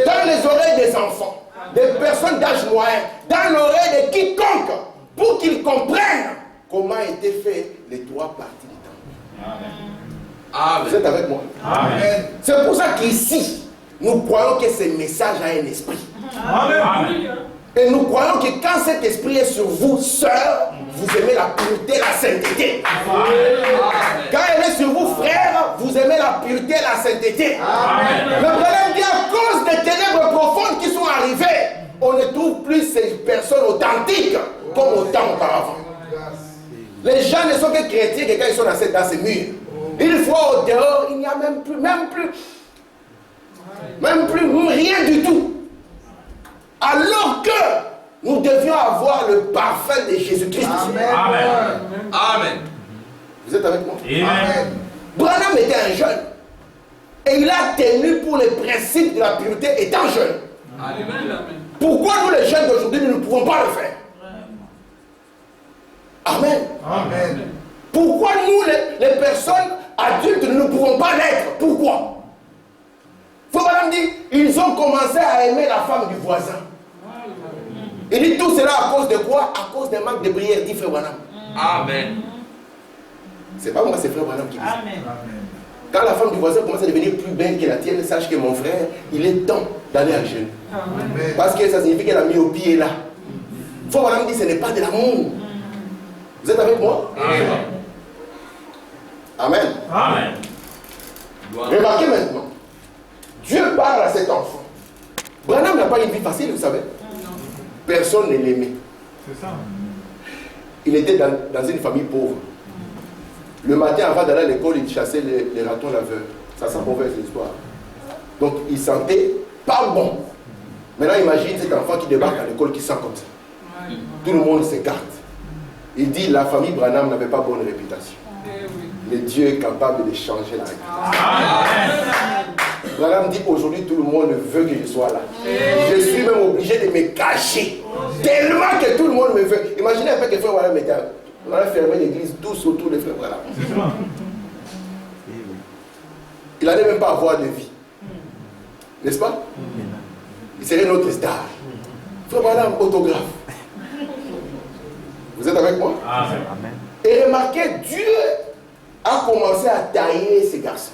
dans les oreilles des enfants, des personnes d'âge moyen, dans l'oreille de quiconque, pour qu'ils comprennent comment étaient fait les 3 parties du temps. Amen. Vous êtes avec moi? Amen. C'est pour ça qu'ici, nous croyons que ce message a un esprit. Amen. Et nous croyons que quand cet esprit est sur vous, sœurs, vous aimez la pureté, la sainteté. Quand elle est sur vous, frères, vous aimez la pureté, la sainteté. Le problème dit à cause des ténèbres profondes qui sont arrivées, on ne trouve plus ces personnes authentiques comme au temps auparavant. Les gens ne sont que chrétiens que quand ils sont dans ces murs. Une fois au dehors, il n'y a même plus rien du tout. Alors que nous devions avoir le parfum de Jésus-Christ. Amen. Amen. Vous êtes avec moi? Amen. Branham était un jeune. Et il a tenu pour les principes de la pureté étant jeune. Amen. Pourquoi nous les jeunes d'aujourd'hui, nous ne pouvons pas le faire? Amen. Amen. Pourquoi nous, les personnes adultes, nous ne pouvons pas l'être? Pourquoi? Faut Branham dit, ils ont commencé à aimer la femme du voisin. Il dit tout cela à cause de quoi? À cause des manques de prière, dit Frère Branham. Amen. C'est pas moi, c'est Frère Branham qui dit. Amen. Quand la femme du voisin commence à devenir plus belle que la tienne, sache que mon frère, il est temps d'aller à genoux. Amen. Parce que ça signifie que la myopie est là. Faut Branham dit, ce n'est pas de l'amour. Vous êtes avec moi? Amen. Amen. Amen. Remarquez maintenant. Dieu parle à cet enfant. Branham n'a pas une vie facile, vous savez. Personne ne l'aimait. C'est ça. Il était dans une famille pauvre. Le matin, avant d'aller à l'école, il chassait les ratons laveurs. Ça, c'est une mauvaise histoire. Donc, il sentait pas bon. Maintenant, imagine cet enfant qui débarque à l'école qui sent comme ça. Tout le monde s'écarte. Il dit, la famille Branham n'avait pas bonne réputation. Mais Dieu est capable de changer la réputation. Branham dit, aujourd'hui, tout le monde veut que je sois là. Je suis même obligé de me cacher. Tellement que tout le monde me veut. Imaginez un peu que frère Branham était. On a fermé l'église tous autour des frères Branham. C'est ça. Il n'allait même pas avoir de vie. N'est-ce pas? Il serait notre star. Frère Branham, autographe. Vous êtes avec moi? Amen. Et remarquez, Dieu a commencé à tailler ces garçons.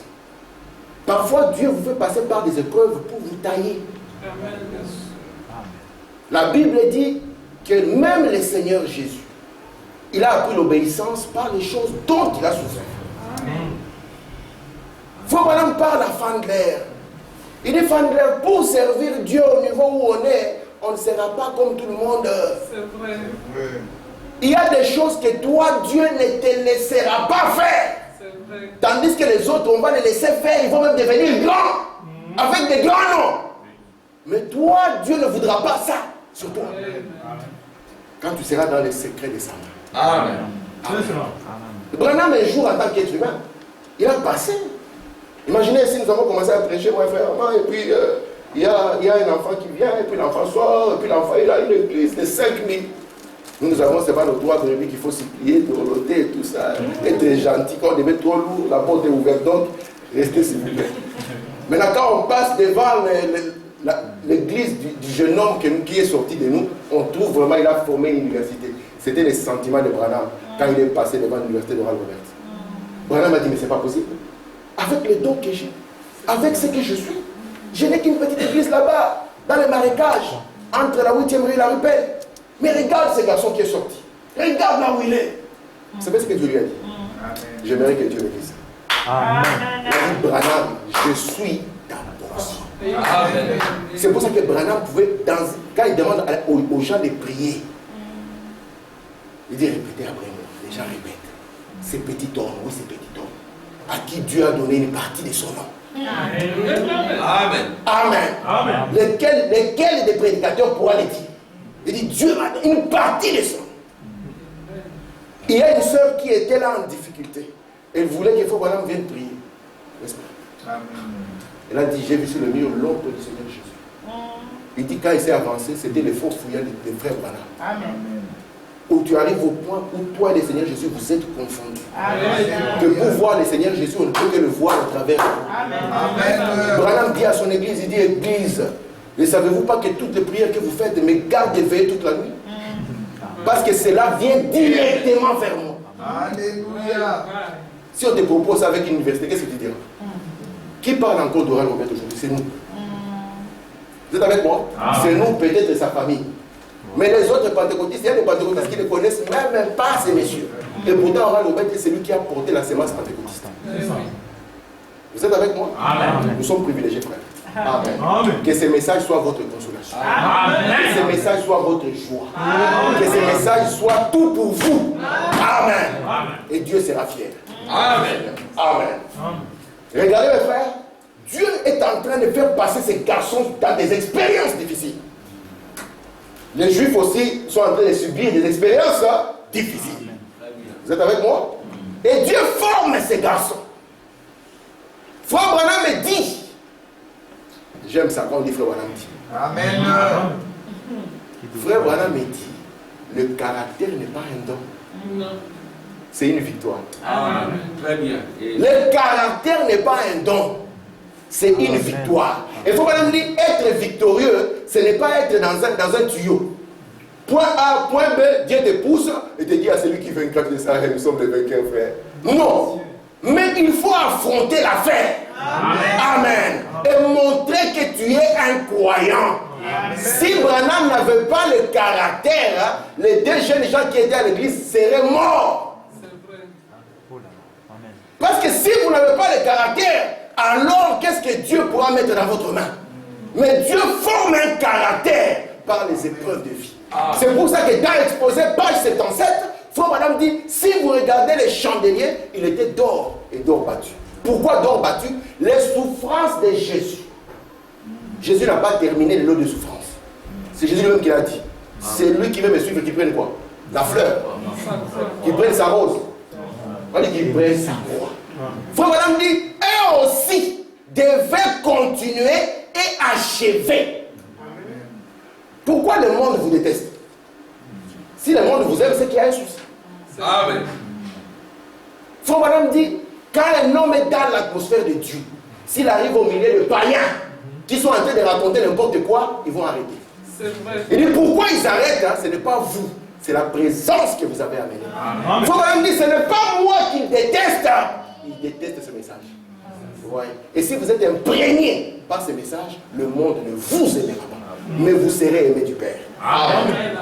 Parfois, Dieu vous fait passer par des épreuves pour vous tailler. La Bible dit que même le Seigneur Jésus, il a appris l'obéissance par les choses dont il a souffert. Faut Branham parle à Fandler. Il dit, Fandler, pour servir Dieu au niveau où on est, on ne sera pas comme tout le monde. C'est vrai. Il y a des choses que toi, Dieu ne te laissera pas faire. C'est vrai. Tandis que les autres, on va les laisser faire. Ils vont même devenir grands. Avec des grands noms. Mais toi, Dieu ne voudra pas ça sur toi. Quand tu seras dans les secrets de sa main. Amen. C'est ça. Branham, un jour, en tant qu'être humain, il a passé. Imaginez si nous avons commencé à prêcher, mon frère, et puis il y a un enfant qui vient, et puis l'enfant sort, et puis l'enfant, il a une église de 5000. Nous avons seulement nos 3 brebis qu'il faut supplier, dorloter et tout ça. Être gentil, quand on devait trop lourd, la porte est ouverte, donc restez s'il vous plaît. Maintenant, quand on passe devant l'église du jeune homme qui est sorti de nous, on trouve vraiment qu'il a formé une université. C'était les sentiments de Branham quand il est passé devant l'université de Robert. Branham a dit, mais c'est pas possible. Avec les dons que j'ai, avec ce que je suis, je n'ai qu'une petite église là-bas, dans les marécages, entre la 8e rue et la rue Pelle. Mais regarde ce garçon qui est sorti. Regarde là où il est. Vous savez ce que Dieu lui a dit? J'aimerais que Dieu me dise. Amen. Il a dit, Branham, je suis ta portion. Amen. C'est pour ça que Branham pouvait, quand il demande aux gens de prier, il dit, répétez après moi. Les gens répètent. Ces petits hommes, oui, ces petits hommes, à qui Dieu a donné une partie de son nom. Amen. Amen. Amen. Lesquels des prédicateurs pourra le dire? Il dit, Dieu m'a donné une partie de son nom. Il y a une sœur qui était là en difficulté. Elle voulait que Frère Branham vienne prier. N'est-ce pas? Elle a dit, j'ai vu sur le mur l'ombre du Seigneur Jésus. Il dit, quand il s'est avancé, c'était les faux fouillards des frères Branham. Amen. Où tu arrives au point où toi et le Seigneur Jésus, vous êtes confondus. Amen. Que pour voir le Seigneur Jésus, on ne peut que le voir à travers vous. Amen. Branham dit à son église, il dit, église, ne savez-vous pas que toutes les prières que vous faites me gardent éveillé toute la nuit? Parce que cela vient directement vers moi. Alléluia. Si on te propose avec une université, qu'est-ce que tu diras? Qui parle encore d'Oral Robert aujourd'hui? C'est nous. Vous êtes avec moi? C'est nous, peut-être sa famille. Mais les autres pentecôtistes, il y a des pentecôtistes qui ne connaissent même pas ces messieurs. Et pourtant, Oral Robert est celui qui a porté la sémence pentecôtiste. Vous êtes avec moi? Amen. Nous sommes privilégiés, frère. Amen. Amen. Que ces messages soient votre consolation. Amen. Que ces messages soient votre joie. Que ces messages soient tout pour vous. Amen. Amen. Et Dieu sera fier. Amen. Amen. Amen. Regardez mes frères, Dieu est en train de faire passer ces garçons dans des expériences difficiles. Les Juifs aussi sont en train de subir des expériences difficiles. Vous êtes avec moi? Et Dieu forme ces garçons. Frère Branham me dit, j'aime ça quand on dit Frère Branham dit. Amen. Frère Branham me dit, le caractère n'est pas un don. Non. C'est une victoire. Amen. Très bien. Et Le caractère n'est pas un don. C'est une victoire. Et Frère Branham dit, être victorieux, ce n'est pas être dans un tuyau. Point A, point B, Dieu te pousse et te dit à celui qui vaincra de ça, nous sommes les vainqueurs, frère. Non. Mais il faut affronter l'affaire. Amen. Et montrer que tu es un croyant. Si Branham n'avait pas le caractère, les deux jeunes gens qui étaient à l'église seraient morts. C'est vrai. Parce que si vous n'avez pas le caractère, alors qu'est-ce que Dieu pourra mettre dans votre main? Mais Dieu forme un caractère par les épreuves de vie. C'est pour ça que dans l'exposé, page 77, Frère Madame dit, si vous regardez les chandeliers, il était d'or et d'or battu. Pourquoi d'or battu? Les souffrances de Jésus. Jésus n'a pas terminé le lot de souffrances. C'est Jésus lui-même qui l'a dit. C'est lui qui veut me suivre, qui prenne quoi? La fleur. Qui prenne sa rose. On dit qu'il prenne sa croix. Frère Madame dit, eux aussi devaient continuer et achever. Pourquoi le monde vous déteste? Si le monde vous aime, c'est qu'il y a un souci. Amen. Frère Madame dit, quand un homme est dans l'atmosphère de Dieu, s'il arrive au milieu de païens qui sont en train de raconter n'importe quoi, ils vont arrêter. C'est vrai. Il dit pourquoi ils arrêtent, hein? Ce n'est pas vous, c'est la présence que vous avez amenée. Frère Madame dit, ce n'est pas moi qui déteste, il déteste ce message. Ouais. Et si vous êtes imprégné par ce message, le monde ne vous aimera pas, mais vous serez aimé du Père. Amen.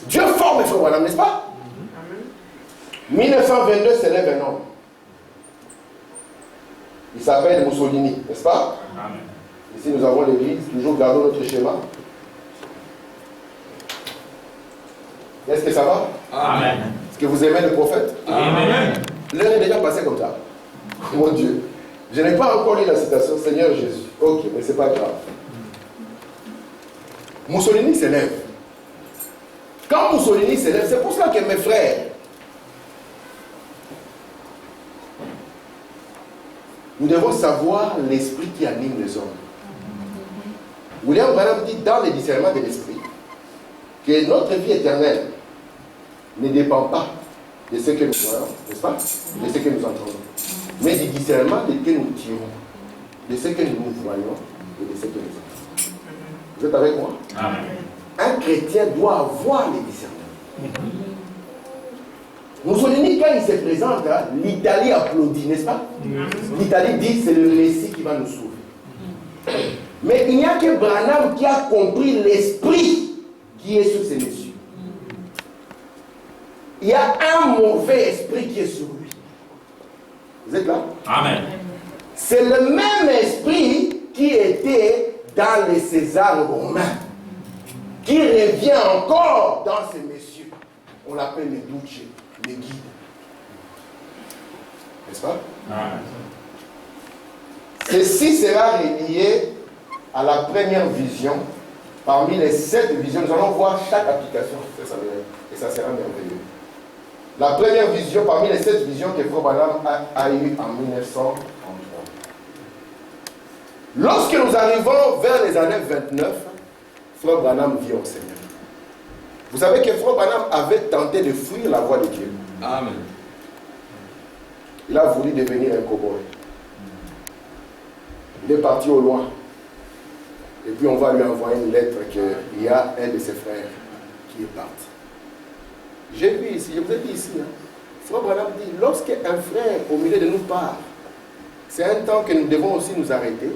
Dieu forme, frère Branham, n'est-ce pas? 1922 s'élève un homme. Il s'appelle Mussolini, n'est-ce pas? Ici nous avons l'église, toujours gardons notre schéma. Est-ce que ça va? Amen. Est-ce que vous aimez le prophète? Amen. L'heure est déjà passée comme ça. Mon Dieu. Je n'ai pas encore lu la citation Seigneur Jésus. Ok, mais c'est pas grave. Mussolini s'élève. Quand Mussolini s'élève, c'est pour cela que mes frères, nous devons savoir l'esprit qui anime les hommes. William Branham dit dans le discernement de l'esprit que notre vie éternelle ne dépend pas de ce que nous voyons, n'est-ce pas? De ce que nous entendons, mais du discernement de que nous tirons, de ce que nous voyons et de ce que nous entendons. Vous êtes avec moi? Amen. Un chrétien doit avoir les discernements. Mussolini, quand il se présente, hein, l'Italie applaudit, n'est-ce pas? L'Italie dit c'est le Messie qui va nous sauver. Mais il n'y a que Branham qui a compris l'esprit qui est sur ces messieurs. Il y a un mauvais esprit qui est sur lui. Vous êtes là? Amen. C'est le même esprit qui était dans les Césars romains, qui revient encore dans ces messieurs. On l'appelle les duce, les guides. N'est-ce pas? Ceci sera relié à la première vision. Parmi les 7 visions, nous allons voir chaque application. Et ça sera merveilleux. La première vision, parmi les 7 visions que Frère Branham a eues en 1933. Lorsque nous arrivons vers les années 29, Frère Branham vit au Seigneur. Vous savez que Frère Branham avait tenté de fuir la voie de Dieu. Amen. Il a voulu devenir un cow-boy. Il est parti au loin. Et puis on va lui envoyer une lettre qu'il y a un de ses frères qui est parti. J'ai vu ici, je vous ai dit ici, hein, Frère Branham dit, lorsqu'un frère au milieu de nous part, c'est un temps que nous devons aussi nous arrêter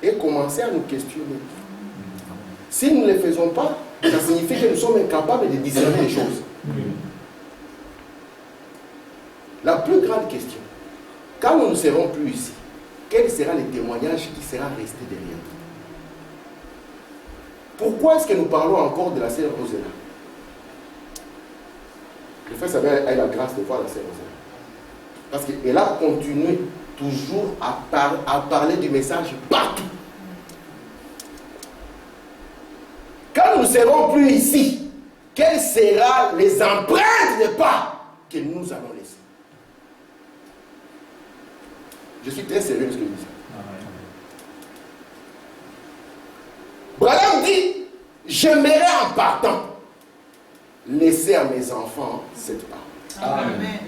et commencer à nous questionner. Si nous ne le faisons pas, ça signifie que nous sommes incapables de discerner les choses. La plus grande question, quand nous ne serons plus ici, quel sera le témoignage qui sera resté derrière nous? Pourquoi est-ce que nous parlons encore de la sœur Rosella? Le frère Samuel a eu la grâce de voir la sœur Rosella. Parce qu'elle a continué toujours à parler du message partout. Quand nous ne serons plus ici, quelles seront les empreintes de pas que nous allons laisser? Je suis très sérieux de ce que je dis. Branham dit, j'aimerais en partant laisser à mes enfants cette parole. Amen.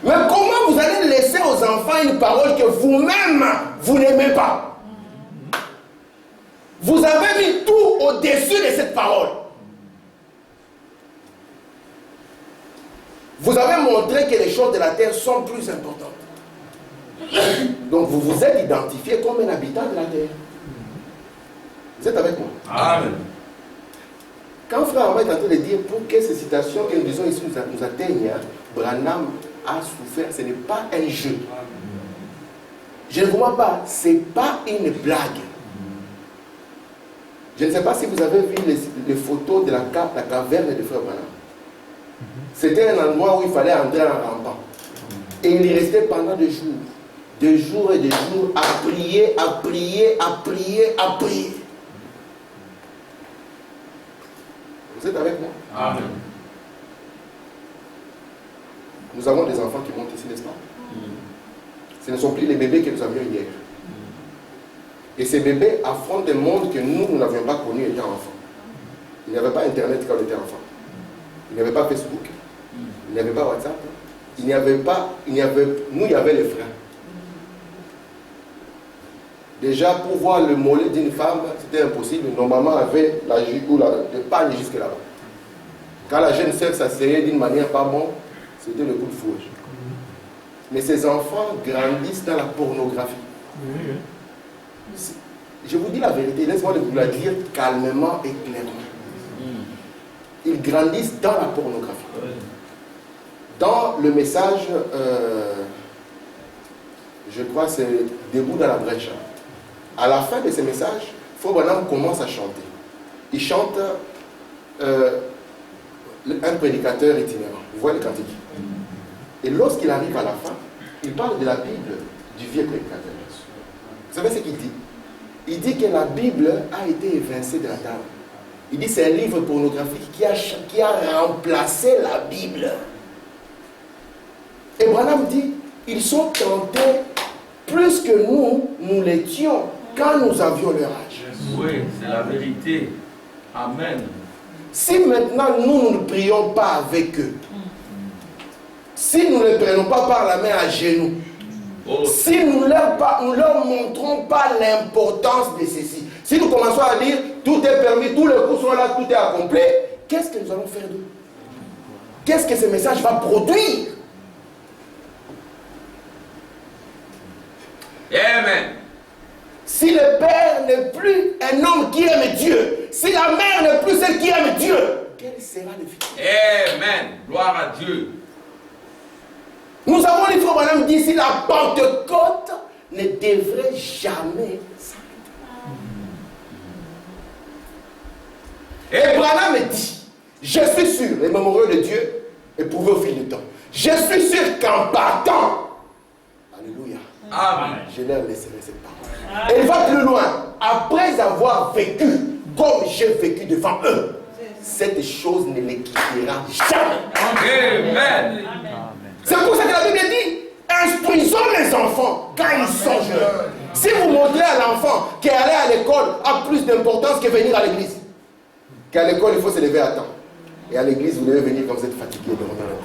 Mais comment vous allez laisser aux enfants une parole que vous-même, vous n'aimez pas? Vous avez mis tout au-dessus de cette parole. Vous avez montré que les choses de la terre sont plus importantes. Donc vous vous êtes identifié comme un habitant de la terre. Vous êtes avec moi? Amen. Quand frère Ahmed est en train de dire pour que ces citations que nous disons ici nous atteignent, Branham a souffert, ce n'est pas un jeu. Je ne vous mens pas, ce n'est pas une blague. Je ne sais pas si vous avez vu les photos de la caverne de frère Branham. C'était un endroit où il fallait entrer en rampant. Et il y restait pendant des jours et des jours, à prier, à prier, à prier, à prier. Vous êtes avec moi? Amen. Nous avons des enfants qui montent ici, n'est-ce pas? Ce ne sont plus les bébés que nous avions hier. Et ces bébés affrontent un monde que nous n'avions pas connu étant enfants. Il n'y avait pas Internet quand on était enfant. Il n'y avait pas Facebook. Il n'y avait pas WhatsApp. Nous, il y avait les frères. Déjà, pour voir le mollet d'une femme, c'était impossible. Nos mamans avaient la jupe ou le pagne jusque là-bas. Quand la jeune sœur s'asseyait d'une manière pas bonne, c'était le coup de fouet. Mais ces enfants grandissent dans la pornographie. Je vous dis la vérité, laisse-moi vous la dire calmement et clairement. Ils grandissent dans la pornographie. Dans le message, je crois que c'est Debout dans la brèche. À la fin de ce message, Frère Branham commence à chanter. Il chante un prédicateur itinérant. Vous voyez le cantique. Et lorsqu'il arrive à la fin, il parle de la Bible du vieux prédicateur. Vous savez ce qu'il dit? Il dit que la Bible a été évincée de la table. Il dit que c'est un livre pornographique qui a remplacé la Bible. Et Branham dit, ils sont tentés plus que nous l'étions quand nous avions leur âge. Oui, c'est la vérité. Amen. Si maintenant nous ne prions pas avec eux, si nous ne les prenons pas par la main à genoux, si nous ne leur montrons pas l'importance de ceci, si nous commençons à dire tout est permis, tous les cours sont là, tout est accompli, qu'est-ce que nous allons faire d'eux? Qu'est-ce que ce message va produire? Amen. Si le père n'est plus un homme qui aime Dieu, si la mère n'est plus celle qui aime Dieu, quel sera le futur? Amen. Gloire à Dieu. Nous avons les frères Branham dit si la Pentecôte ne devrait jamais s'arrêter. Et Branham dit, je suis sûr, les mémoriaux de Dieu éprouvés au fil du temps, je suis sûr qu'en partant, alléluia, Amen. je leur laisserai cette parole. Et il va plus loin. Après avoir vécu comme j'ai vécu devant eux, cette chose ne les quittera jamais. Amen. C'est pour ça que la Bible dit, instruisons les enfants quand ils sont jeunes. Si vous montrez à l'enfant qu'aller à l'école a plus d'importance que venir à l'église, qu'à l'école il faut se lever à temps, et à l'église vous devez venir quand vous êtes fatigué de revenir.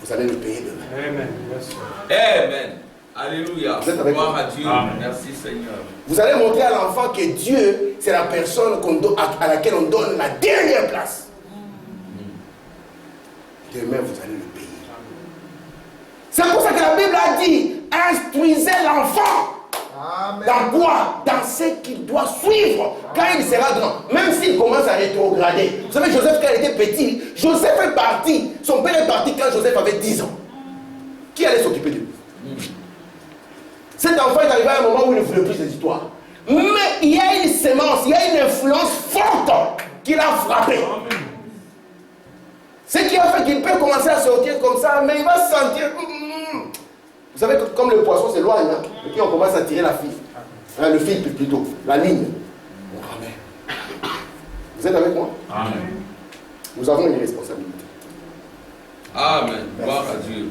Vous allez le payer demain. Amen. Amen. Alléluia. Vous êtes avec Gloire moi? à Dieu. Amen. Merci Seigneur. Vous allez montrer à l'enfant que Dieu, c'est la personne à laquelle on donne la dernière place. Demain, vous allez le payer. C'est pour ça que la Bible a dit, instruisez l'enfant. Amen. Dans quoi? Dans ce qu'il doit suivre quand il sera grand. Même s'il commence à rétrograder. Vous savez, Joseph, quand il était petit, Joseph est parti. Son père est parti quand Joseph avait 10 ans. Qui allait s'occuper de lui? Cet enfant est arrivé à un moment où il ne voulait plus des histoires. Mais il y a une sémence, il y a une influence forte qui l'a frappé. Ce qui a fait qu'il peut commencer à sortir comme ça, mais il va se sentir... Vous savez, comme le poisson s'éloigne, hein, et puis on commence à tirer la file. Hein, le fil plutôt, la ligne. Amen. Vous êtes avec moi? Amen. Nous avons une responsabilité. Amen. Gloire à Dieu.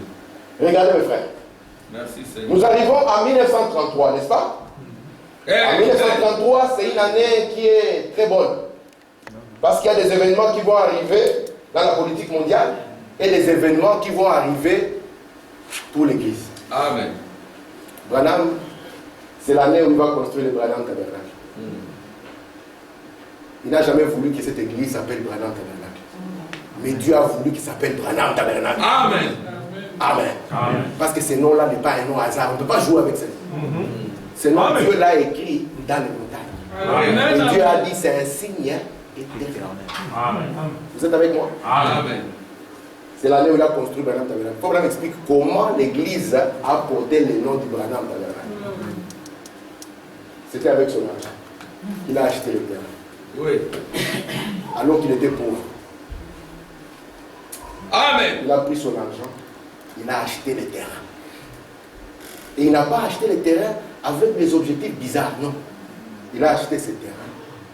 Regardez mes frères. Merci Seigneur. Nous arrivons en 1933, n'est-ce pas? En 1933, c'est une année qui est très bonne. Parce qu'il y a des événements qui vont arriver dans la politique mondiale et des événements qui vont arriver pour l'Église. Amen. Branham, c'est l'année où il va construire le Branham Tabernacle. Il n'a jamais voulu que cette église s'appelle Branham Tabernacle. Mais Dieu a voulu qu'il s'appelle Branham Tabernacle. Amen. Amen. Amen. Parce que ce nom-là n'est pas un nom hasard. On ne peut pas jouer avec ce nom. Ce nom, Amen. Dieu l'a écrit dans les montagnes. Amen. Et Dieu a dit c'est un signe éternel. Amen. Vous êtes avec moi? Amen. C'est l'année où il a construit Branham Tabernacle. Il faut que explique comment l'église a porté le nom du Branham Tabernacle. C'était avec son argent. Il a acheté le terrain. Oui. Alors qu'il était pauvre. Amen. Il a pris son argent. Il a acheté les terrains. Et il n'a pas acheté les terrains avec des objectifs bizarres, non. Il a acheté ces terrains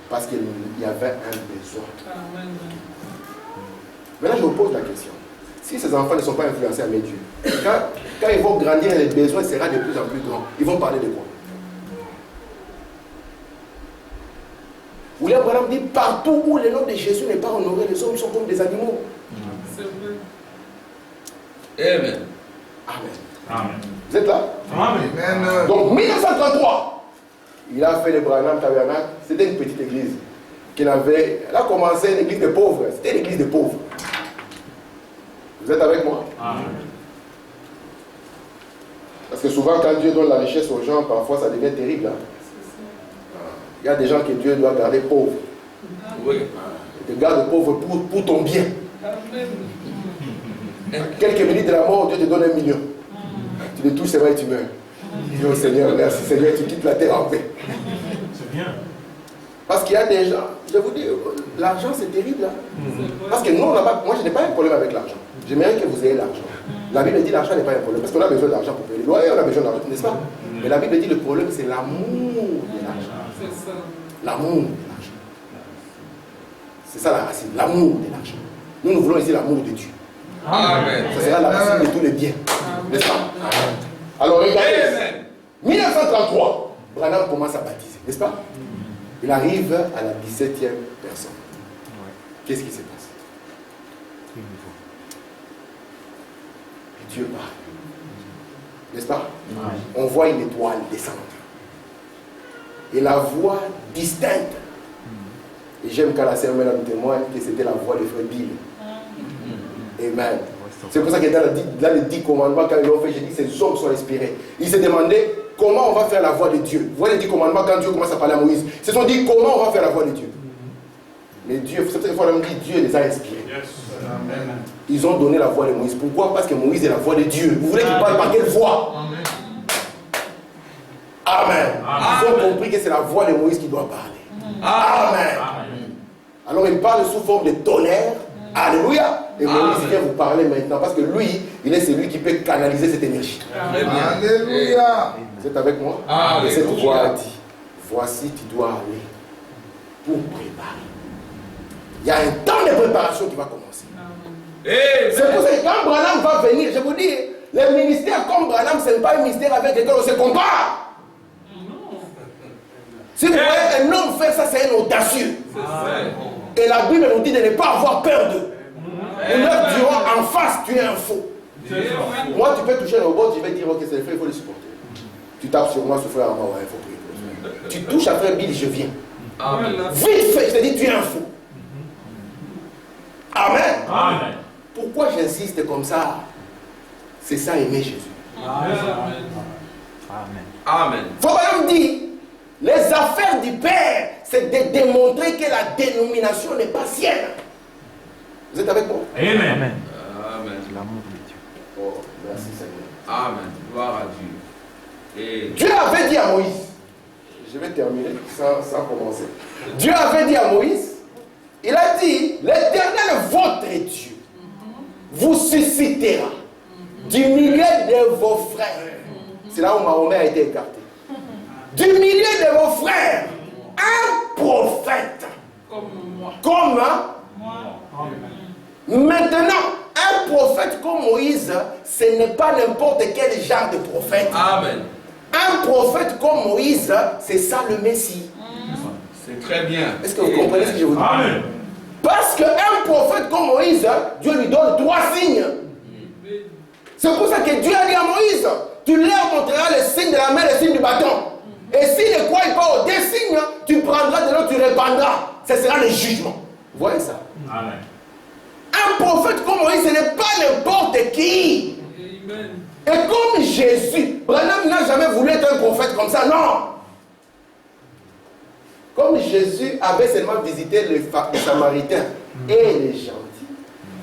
parce qu'il y avait un besoin. Maintenant, je vous pose la question. Si ces enfants ne sont pas influencés à mes dieux, quand ils vont grandir, les besoins seront de plus en plus grands. Ils vont parler de quoi? William Branham dit, partout où le nom de Jésus n'est pas honoré, les hommes sont comme des animaux. C'est vrai. Amen. Amen. Amen. Vous êtes là? Amen. Amen. Donc 1933, il a fait le Branham Tabernacle. C'était une petite église qu'il avait. Elle a commencé une église de pauvres. C'était l'église de pauvres. Vous êtes avec moi? Amen. Parce que souvent, quand Dieu donne la richesse aux gens, parfois ça devient terrible. Hein? Il y a des gens que Dieu doit garder pauvres. Oui. Il te garde pauvre pour ton bien. Quelques minutes de la mort, Dieu te donne 1 million. Tu le touches, c'est vrai, et tu meurs. Dis au Seigneur, merci Seigneur, tu quittes la terre en paix. C'est bien. Parce qu'il y a des gens, je vous dis, l'argent c'est terrible. Hein? Parce que nous, on n'a pas, moi je n'ai pas un problème avec l'argent. J'aimerais que vous ayez l'argent. La Bible dit que l'argent n'est pas un problème. Parce qu'on a besoin d'argent pour payer les loyers, on a besoin d'argent, n'est-ce pas? Mais la Bible dit que le problème c'est l'amour de l'argent. C'est ça. L'amour de l'argent. C'est ça la racine, l'amour de l'argent. Nous voulons ici l'amour de Dieu. Amen. Ça sera la racine de tous les biens. N'est-ce pas? Alors regardez. Amen. 1933, Branham commence à baptiser, n'est-ce pas? Il arrive à la 17e personne. Qu'est-ce qui se passe? Dieu parle. N'est-ce pas? On voit une étoile descendre. Et la voix distincte. Et j'aime quand la sœur Mela nous témoigne que c'était la voix de Frère Bill. Amen. C'est pour ça que dans les 10 commandements, quand ils l'ont fait, j'ai dit ces hommes sont inspirés. Ils se demandaient comment on va faire la voix de Dieu. Vous voyez les 10 commandements, quand Dieu commence à parler à Moïse, ils se sont dit comment on va faire la voix de Dieu. Mais Dieu, c'est pour ça qu'il faut dire Dieu les a inspirés. Amen. Ils ont donné la voix de Moïse. Pourquoi? Parce que Moïse est la voix de Dieu. Vous voulez qu'il parle par quelle voix? Amen. Ils ont compris que c'est la voix de Moïse qui doit parler. Amen. Alors il parle sous forme de tonnerre. Alléluia. Et Moïse vient vous parler maintenant parce que lui, il est celui qui peut canaliser cette énergie. Très bien. Alléluia. Vous êtes avec moi? Alléluia. Et cette voix a dit, voici tu dois aller pour préparer. Il y a un temps de préparation qui va commencer. C'est pour ça que quand Branham va venir, je vous dis, les ministères comme Branham, ce n'est pas un ministère avec lequel on se compare. Si vous voyez un homme faire ça, c'est un audacieux. Et la Bible nous dit de ne pas avoir peur d'eux. Nous leur dirons en face, tu es un faux. Moi, tu peux toucher le robot, je vais dire, ok, c'est le frère, il faut le supporter. Tu tapes sur moi, ce frère, ouais, il faut prier. Tu touches à frère Bill, je viens. Vite fait, je te dis, tu es un faux. Amen. Amen. Pourquoi j'insiste comme ça? C'est ça, aimer Jésus. Amen. Faut même dire, les affaires du Père, c'est de démontrer que la dénomination n'est pas sienne. Vous êtes avec moi? Amen. Amen. Oh, merci Seigneur. Amen. Gloire à Dieu. Et Dieu avait dit à Moïse, je vais terminer sans commencer. Dieu avait dit à Moïse, il a dit, l'Éternel, votre Dieu, vous suscitera du milieu de vos frères. C'est là où Mahomet a été écarté. Du milieu de vos frères, un prophète. Comme moi. Comme Moi. maintenant, un prophète comme Moïse, ce n'est pas n'importe quel genre de prophète. Amen. Un un prophète comme Moïse, c'est ça le Messie. C'est très bien. Est-ce que vous comprenez ce que je vous dis? Amen. Parce qu'un prophète comme Moïse, Dieu lui donne 3 signes. C'est pour ça que Dieu a dit à Moïse, tu leur montreras le signe de la main, le signe du bâton. Et s'ils ne croient pas aux 2 signes, tu prendras de l'eau, tu répandras. Ce sera le jugement. Vous voyez ça? Amen. Un prophète comme Moïse, ce n'est pas n'importe qui. Amen. Et comme Jésus, Branham n'a jamais voulu être un prophète comme ça, non. Comme Jésus avait seulement visité les Samaritains et les gentils,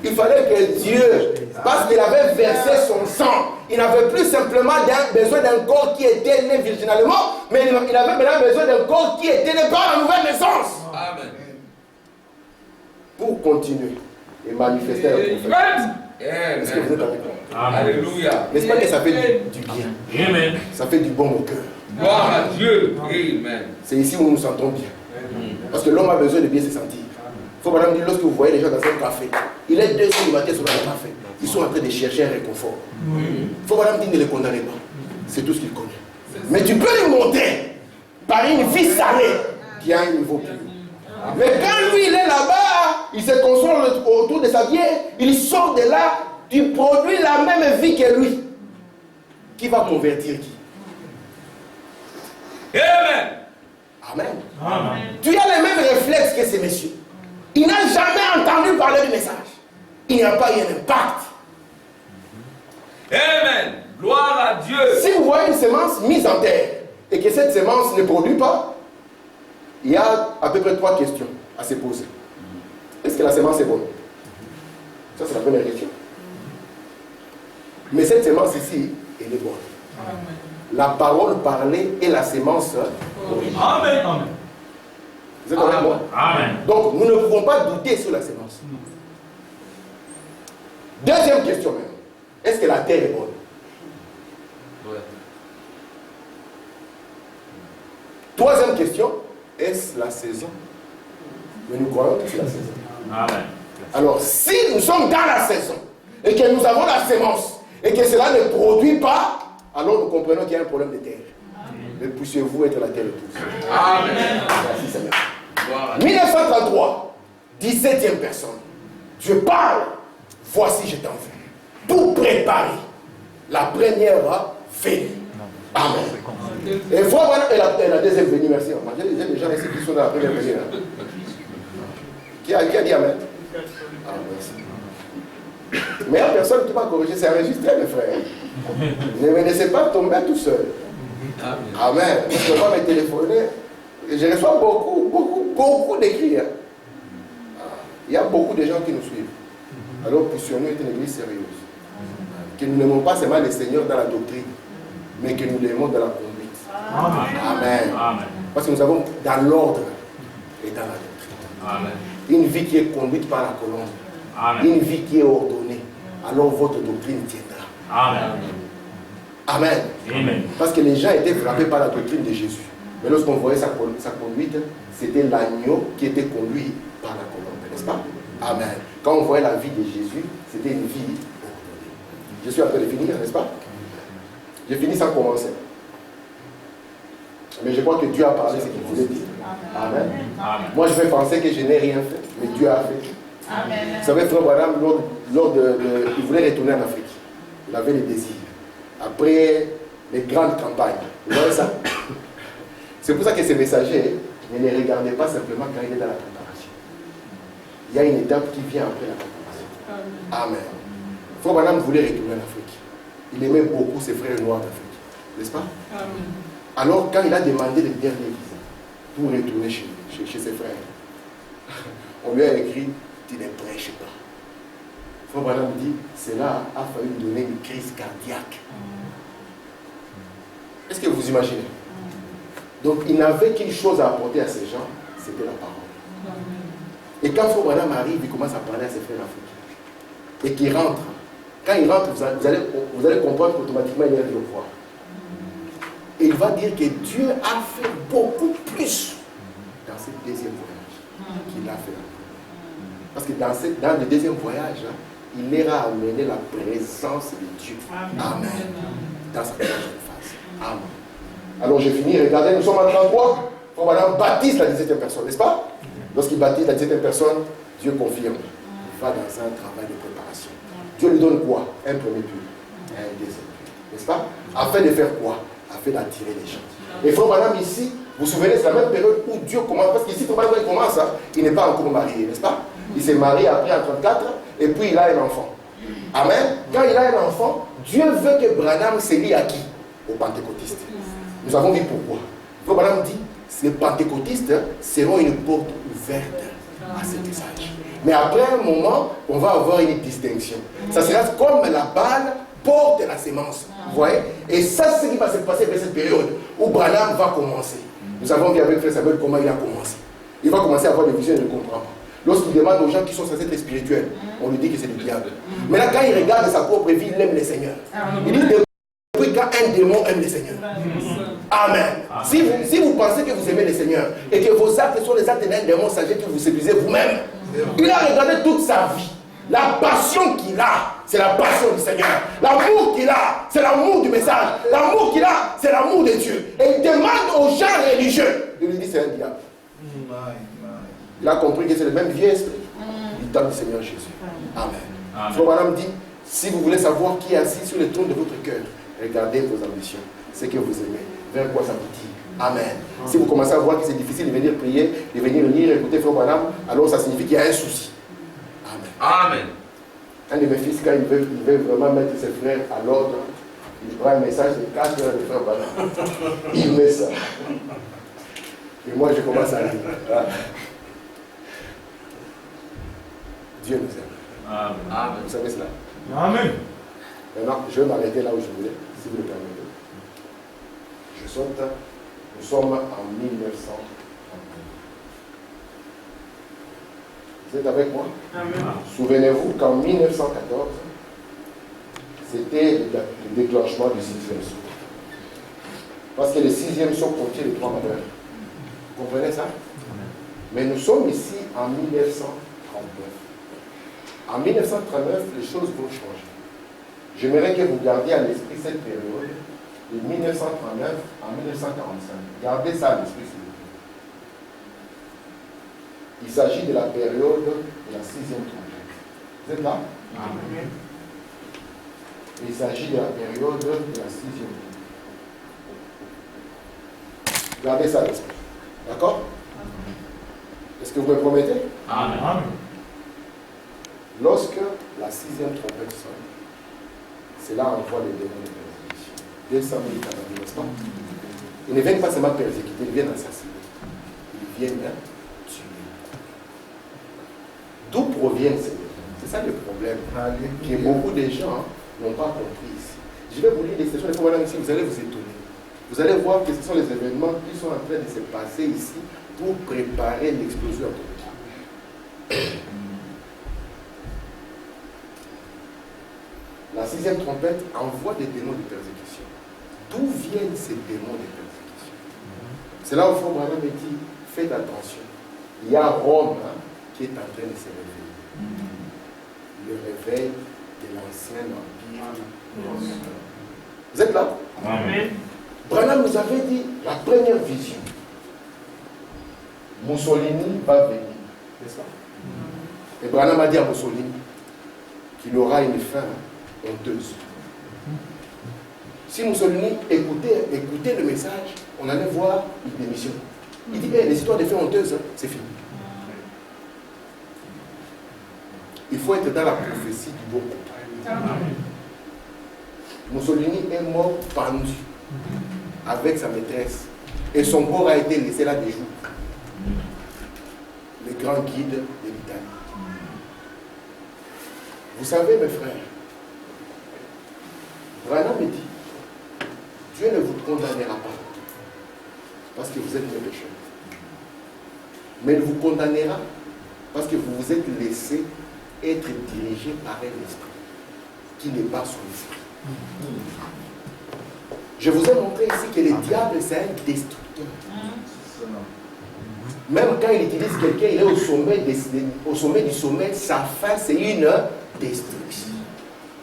il fallait que Dieu, parce qu'il avait versé son sang, il n'avait plus simplement besoin d'un corps qui était né virginalement, mais il avait maintenant besoin d'un corps qui était né par la nouvelle naissance. Amen. Pour continuer et manifester le prophète. Amen. Est-ce que vous êtes avec moi? Amen. Alléluia. N'est-ce pas que ça fait du bien? Amen. Ça fait du bon au cœur. Gloire à Dieu. Amen. C'est ici où nous nous sentons bien. Parce que l'homme a besoin de bien se sentir. Il faut madame dire, lorsque vous voyez les gens dans un café, il est 2 heures du matin, ils sont dans le café. Ils sont en train de chercher un réconfort. Il faut madame dire, ne les condamnez pas. C'est tout ce qu'il connaît. Mais tu peux lui montrer par une vie salée qui a un niveau plus haut. Mais quand lui il est là-bas, il se console autour de sa bière, il sort de là, tu produis la même vie que lui. Qui va convertir qui? Amen. Amen. Amen. Tu as les mêmes réflexes que ces messieurs. Il n'a jamais entendu parler du message. Il n'y a pas eu un impact. Amen. Gloire à Dieu. Si vous voyez une semence mise en terre et que cette semence ne produit pas, il y a à peu près 3 questions à se poser. Est-ce que la semence est bonne? Ça, c'est la première question. Mais cette semence ici, elle est bonne. La parole parlée et la semence. Amen. Amen. Vous êtes avec moi? Amen. Donc, nous ne pouvons pas douter sur la semence. Deuxième question même. Est-ce que la terre est bonne? Ouais. Troisième question. Est-ce la saison? Mais nous croyons que c'est la saison. Amen. Alors, si nous sommes dans la saison et que nous avons la semence et que cela ne produit pas, alors nous comprenons qu'il y a un problème de terre. Mais puissiez-vous être la terre de tous. Amen. Merci Seigneur. Gloire à Dieu. 1933, 17e personne. Dieu parle. Voici, je t'envoie pour préparer la première venue. Amen. Et voilà, et la deuxième venue, merci. J'ai des gens ici qui sont dans la première venue. Là. Qui a dit Amen? Ah, merci. Mais il n'y a personne qui m'a corrigé, c'est enregistré, mes frères. Ne me laissez pas tomber tout seul. Amen. Je vais me téléphoner. Je reçois beaucoup d'écrits. Hein. Il y a beaucoup de gens qui nous suivent. Alors puissions-nous être une église sérieuse. Que nous n'aimons pas seulement le Seigneur dans la doctrine, mais que nous l'aimons dans la conduite. Amen. Amen. Parce que nous avons dans l'ordre et dans la doctrine. Amen. Une vie qui est conduite par la colombe. Amen. Une vie qui est ordonnée. Alors votre doctrine tiendra. Amen. Amen. Amen. Parce que les gens étaient frappés par la doctrine de Jésus. Mais lorsqu'on voyait sa conduite, c'était l'agneau qui était conduit par la colombe. N'est-ce pas? Amen. Quand on voyait la vie de Jésus, c'était une vie ordonnée. Je suis en train de finir, n'est-ce pas? J'ai fini sans commencer. Mais je crois que Dieu a parlé ce qu'il voulait dire. Amen. Amen. Moi, je vais penser que je n'ai rien fait, mais Dieu a fait. Amen. Vous savez, frère Branham, il voulait retourner en Afrique. Il avait le désir. Après les grandes campagnes. Vous voyez ça? C'est pour ça que ces messagers ne les regardaient pas simplement quand il est dans la préparation. Il y a une étape qui vient après la préparation. Amen. Frère Branham voulait retourner en Afrique. Il aimait beaucoup ses frères noirs d'Afrique. N'est-ce pas? Amen. Alors, quand il a demandé le dernier visa pour retourner chez ses frères, on lui a écrit, tu ne prêches pas. Frère Branham dit, cela a failli lui donner une crise cardiaque. Est-ce que vous imaginez? Donc, il n'avait qu'une chose à apporter à ces gens, c'était la parole. Et quand Frère Branham arrive, il commence à parler à ses frères africains. Et qu'il rentre. Quand il rentre, vous allez comprendre qu'automatiquement, il y a de le voir. Et il va dire que Dieu a fait beaucoup plus dans ce deuxième voyage qu'il a fait. Parce que dans le deuxième voyage, il leur a amené la présence de Dieu. Amen. Dans sa troisième phase. Amen. Alors j'ai fini, regardez, nous sommes en 33. Frère Branham baptise la 17e personne, n'est-ce pas? Lorsqu'il baptise la 17e personne, Dieu confirme. Il va dans un travail de préparation. Dieu lui donne quoi? Un premier puits, un deuxième puits, n'est-ce pas? Afin de faire quoi? Afin d'attirer les gens. Et frère Branham ici, vous vous souvenez, c'est la même période où Dieu commence, parce qu'ici, frère Branham commence, hein, il n'est pas encore marié, n'est-ce pas? Il s'est marié après en 34, et puis il a un enfant. Amen. Quand il a un enfant, Dieu veut que Branham se lie à qui? Aux pentecôtistes. Nous avons vu pourquoi. Frère Branham dit, les pentecôtistes seront une porte ouverte à ce message. Mais après un moment, on va avoir une distinction. Ça sera comme la balle porte la sémence. Vous voyez? Et ça, c'est ce qui va se passer dans cette période où Branham va commencer. Nous avons vu avec Frère Samuel comment il a commencé. Il va commencer à avoir des visions et il ne comprend pas. Lorsqu'il demande aux gens qui sont censés être spirituels, on lui dit que c'est du diable. Mais là, quand il regarde sa propre vie, il aime le Seigneur. Il dit depuis quand un démon aime le Seigneur. Amen. Si vous pensez que vous aimez le Seigneur et que vos actes sont les actes d'un démon, sachez que vous séduisez vous-même. Il a regardé toute sa vie. La passion qu'il a, c'est la passion du Seigneur. L'amour qu'il a, c'est l'amour du message. L'amour qu'il a, c'est l'amour de Dieu. Et il demande aux gens religieux. Il lui dit c'est un diable. Il a compris que c'est le même vieux esprit. Il tente du Seigneur Jésus. Amen. Frère Branham dit, si vous voulez savoir qui est assis sur le trône de votre cœur, regardez vos ambitions, ce que vous aimez, vers quoi ça vous dit. Amen. Si vous commencez à voir que c'est difficile de venir prier, de venir lire, écouter Frère Branham, alors ça signifie qu'il y a un souci. Amen. Un de mes fils, quand il veut vraiment mettre ses frères à l'ordre, il prend un message de 4 heures de Frère Branham. Il met ça. Et moi, je commence à lire. Dieu nous aime. Amen. Vous savez cela? Amen. Maintenant, je vais m'arrêter là où je voulais, si vous le permettez. Je saute. Nous sommes en 1900. Vous êtes avec moi? Amen. Souvenez-vous qu'en 1914, c'était le déclenchement du 6e saut. Parce que le 6e saut contient les 3 malheurs. Vous comprenez ça? Mais nous sommes ici en 1939. En 1939, les choses vont changer. J'aimerais que vous gardiez à l'esprit cette période de 1939 à 1945. Gardez ça à l'esprit, s'il vous plaît. Il s'agit de la période de la 6e trompette. Vous êtes là? Amen. Il s'agit de la période de la 6e trompette. Gardez ça à l'esprit. D'accord? Est-ce que vous me promettez? Amen. Lorsque la 6e trompette sonne, c'est là on voit les démons de persécution. 200 000 Canadiens, n'est-ce pas? Ils ne viennent pas seulement persécuter, ils viennent assassiner. Ils viennent tuer. D'où proviennent ces démons? C'est ça le problème. Que beaucoup de gens n'ont pas compris ici. Je vais vous lire l'expression des fois ici, vous allez vous étonner. Vous allez voir que ce sont les événements qui sont en train de se passer ici pour préparer l'explosion atomique. La 6e trompette envoie des démons de persécution. D'où viennent ces démons de persécution? C'est là où Frère Branham dit, faites attention. Il y a Rome qui est en train de se réveiller. Le réveil de l'ancien empire. Vous êtes là? Amen. Branham nous avait dit la première vision. Mussolini va venir. N'est-ce pas? Et Branham a dit à Mussolini qu'il aura une fin honteuse. Si Mussolini écoutait le message, on allait voir une démission. Il dit, les histoires de fins honteuses, c'est fini. Il faut être dans la prophétie du bon côté. Mussolini est mort pendu avec sa maîtresse et son corps a été laissé là des jours. Le grand guide de l'Italie. Vous savez, mes frères, Branham me dit, Dieu ne vous condamnera pas parce que vous êtes des pécheurs. Mais il vous condamnera parce que vous vous êtes laissé être dirigé par un esprit qui n'est pas son esprit. Je vous ai montré ici que le diable, c'est un destructeur. Même quand il utilise quelqu'un, il est au sommet du sommet, sa fin, c'est une destruction.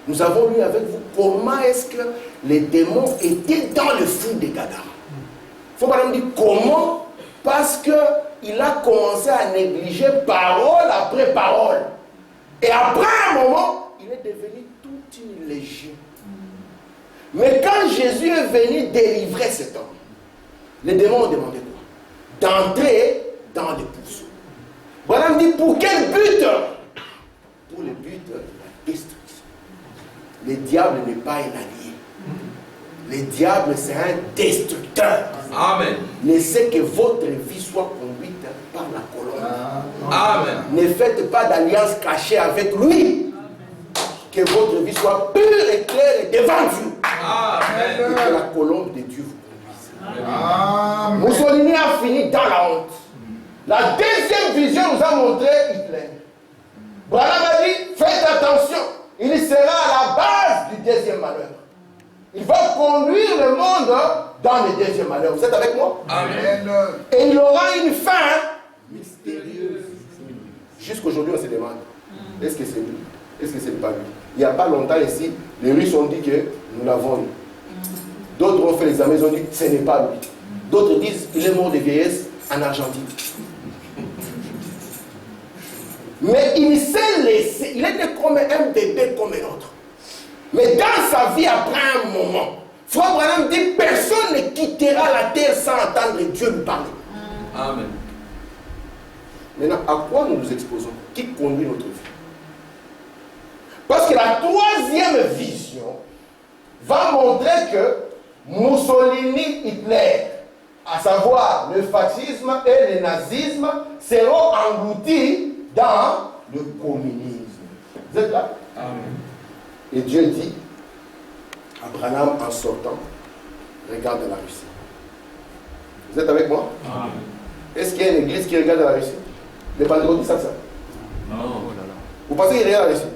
Nous avons lu avec vous comment est-ce que les démons étaient dans le fou des Gadara. Faut madame dire comment? Parce qu'il a commencé à négliger parole après parole. Et après un moment, il est devenu toute une légion. Mais quand Jésus est venu délivrer cet homme, les démons ont demandé quoi? D'entrer dans les pourceaux. Voilà, me dit pour quel but? Pour le but de la destruction. Le diable n'est pas un allié. Le diable, c'est un destructeur. Amen. Laissez que votre vie soit conduite par la colonne. Amen. Ne faites pas d'alliance cachée avec lui. Que votre vie soit pure et claire et devant Dieu. Amen. Et que la colombe de Dieu vous conduise. Amen. Mussolini a fini dans la honte. La deuxième vision nous a montré Hitler. Branham a dit, faites attention, il sera à la base du deuxième malheur. Il va conduire le monde dans le deuxième malheur. Vous êtes avec moi? Amen. Et il aura une fin mystérieuse. Jusqu'aujourd'hui, on se demande, est-ce que c'est lui? Est-ce que c'est pas lui? Il n'y a pas longtemps ici, les Russes ont dit que nous l'avons eu. D'autres ont fait l'examen, ils ont dit, ce n'est pas lui. D'autres disent, il est mort de vieillesse en Argentine. Mais il s'est laissé, il était comme un bébé comme un autre. Mais dans sa vie, après un moment, Frère Branham dit, personne ne quittera la terre sans entendre Dieu lui parler. Amen. Maintenant, à quoi nous nous exposons? Qui conduit notre vie? Parce que la troisième vision va montrer que Mussolini, Hitler, à savoir le fascisme et le nazisme, seront engloutis dans le communisme. Vous êtes là? Amen. Et Dieu dit à Branham en sortant, regarde la Russie. Vous êtes avec moi? Amen. Est-ce qu'il y a une église qui regarde la Russie? Les pentecôtistes savent ça. Non. Vous pensez qu'ils regardent la Russie?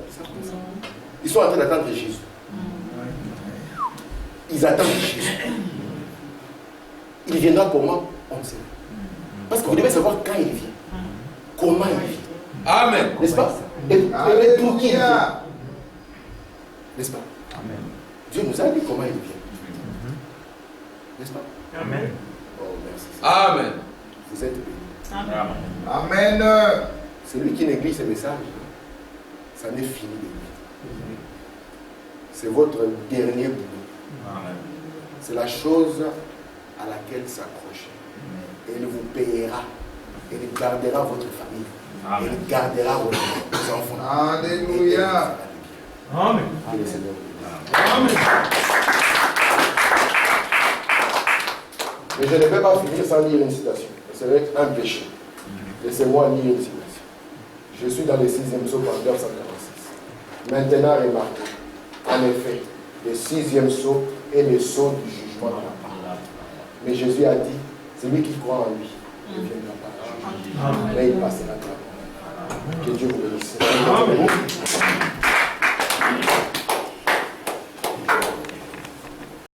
Ils sont en train d'attendre Jésus. Ils attendent Jésus. Il viendra comment? On ne sait pas. Parce que vous devez savoir quand il vient. Comment il vient. Amen. N'est-ce pas? Et pour qui il vient. N'est-ce pas? Amen. Dieu nous a dit comment il vient. N'est-ce pas? Amen. Oh, merci. Amen. Vous êtes bénis. Amen. Celui qui néglige ces messages, ça n'est fini de lui. C'est votre dernier boulot. Amen. C'est la chose à laquelle s'accrocher. Et il vous payera. Et il gardera votre famille. Amen. Et il gardera vos enfants. Alléluia. Amen. Que le Seigneur vous bénisse. Amen. Mais je ne vais pas finir sans lire une citation. C'est vrai un péché. Laissez-moi lire une citation. Je suis dans le 6e psaume en 946. Maintenant remarquez, en effet, le 6e sceau est le sceau du jugement de la parole. Mais Jésus a dit, celui qui croit en lui ne viendra pas. Mais il passera par là. Que Dieu vous bénisse. Amen.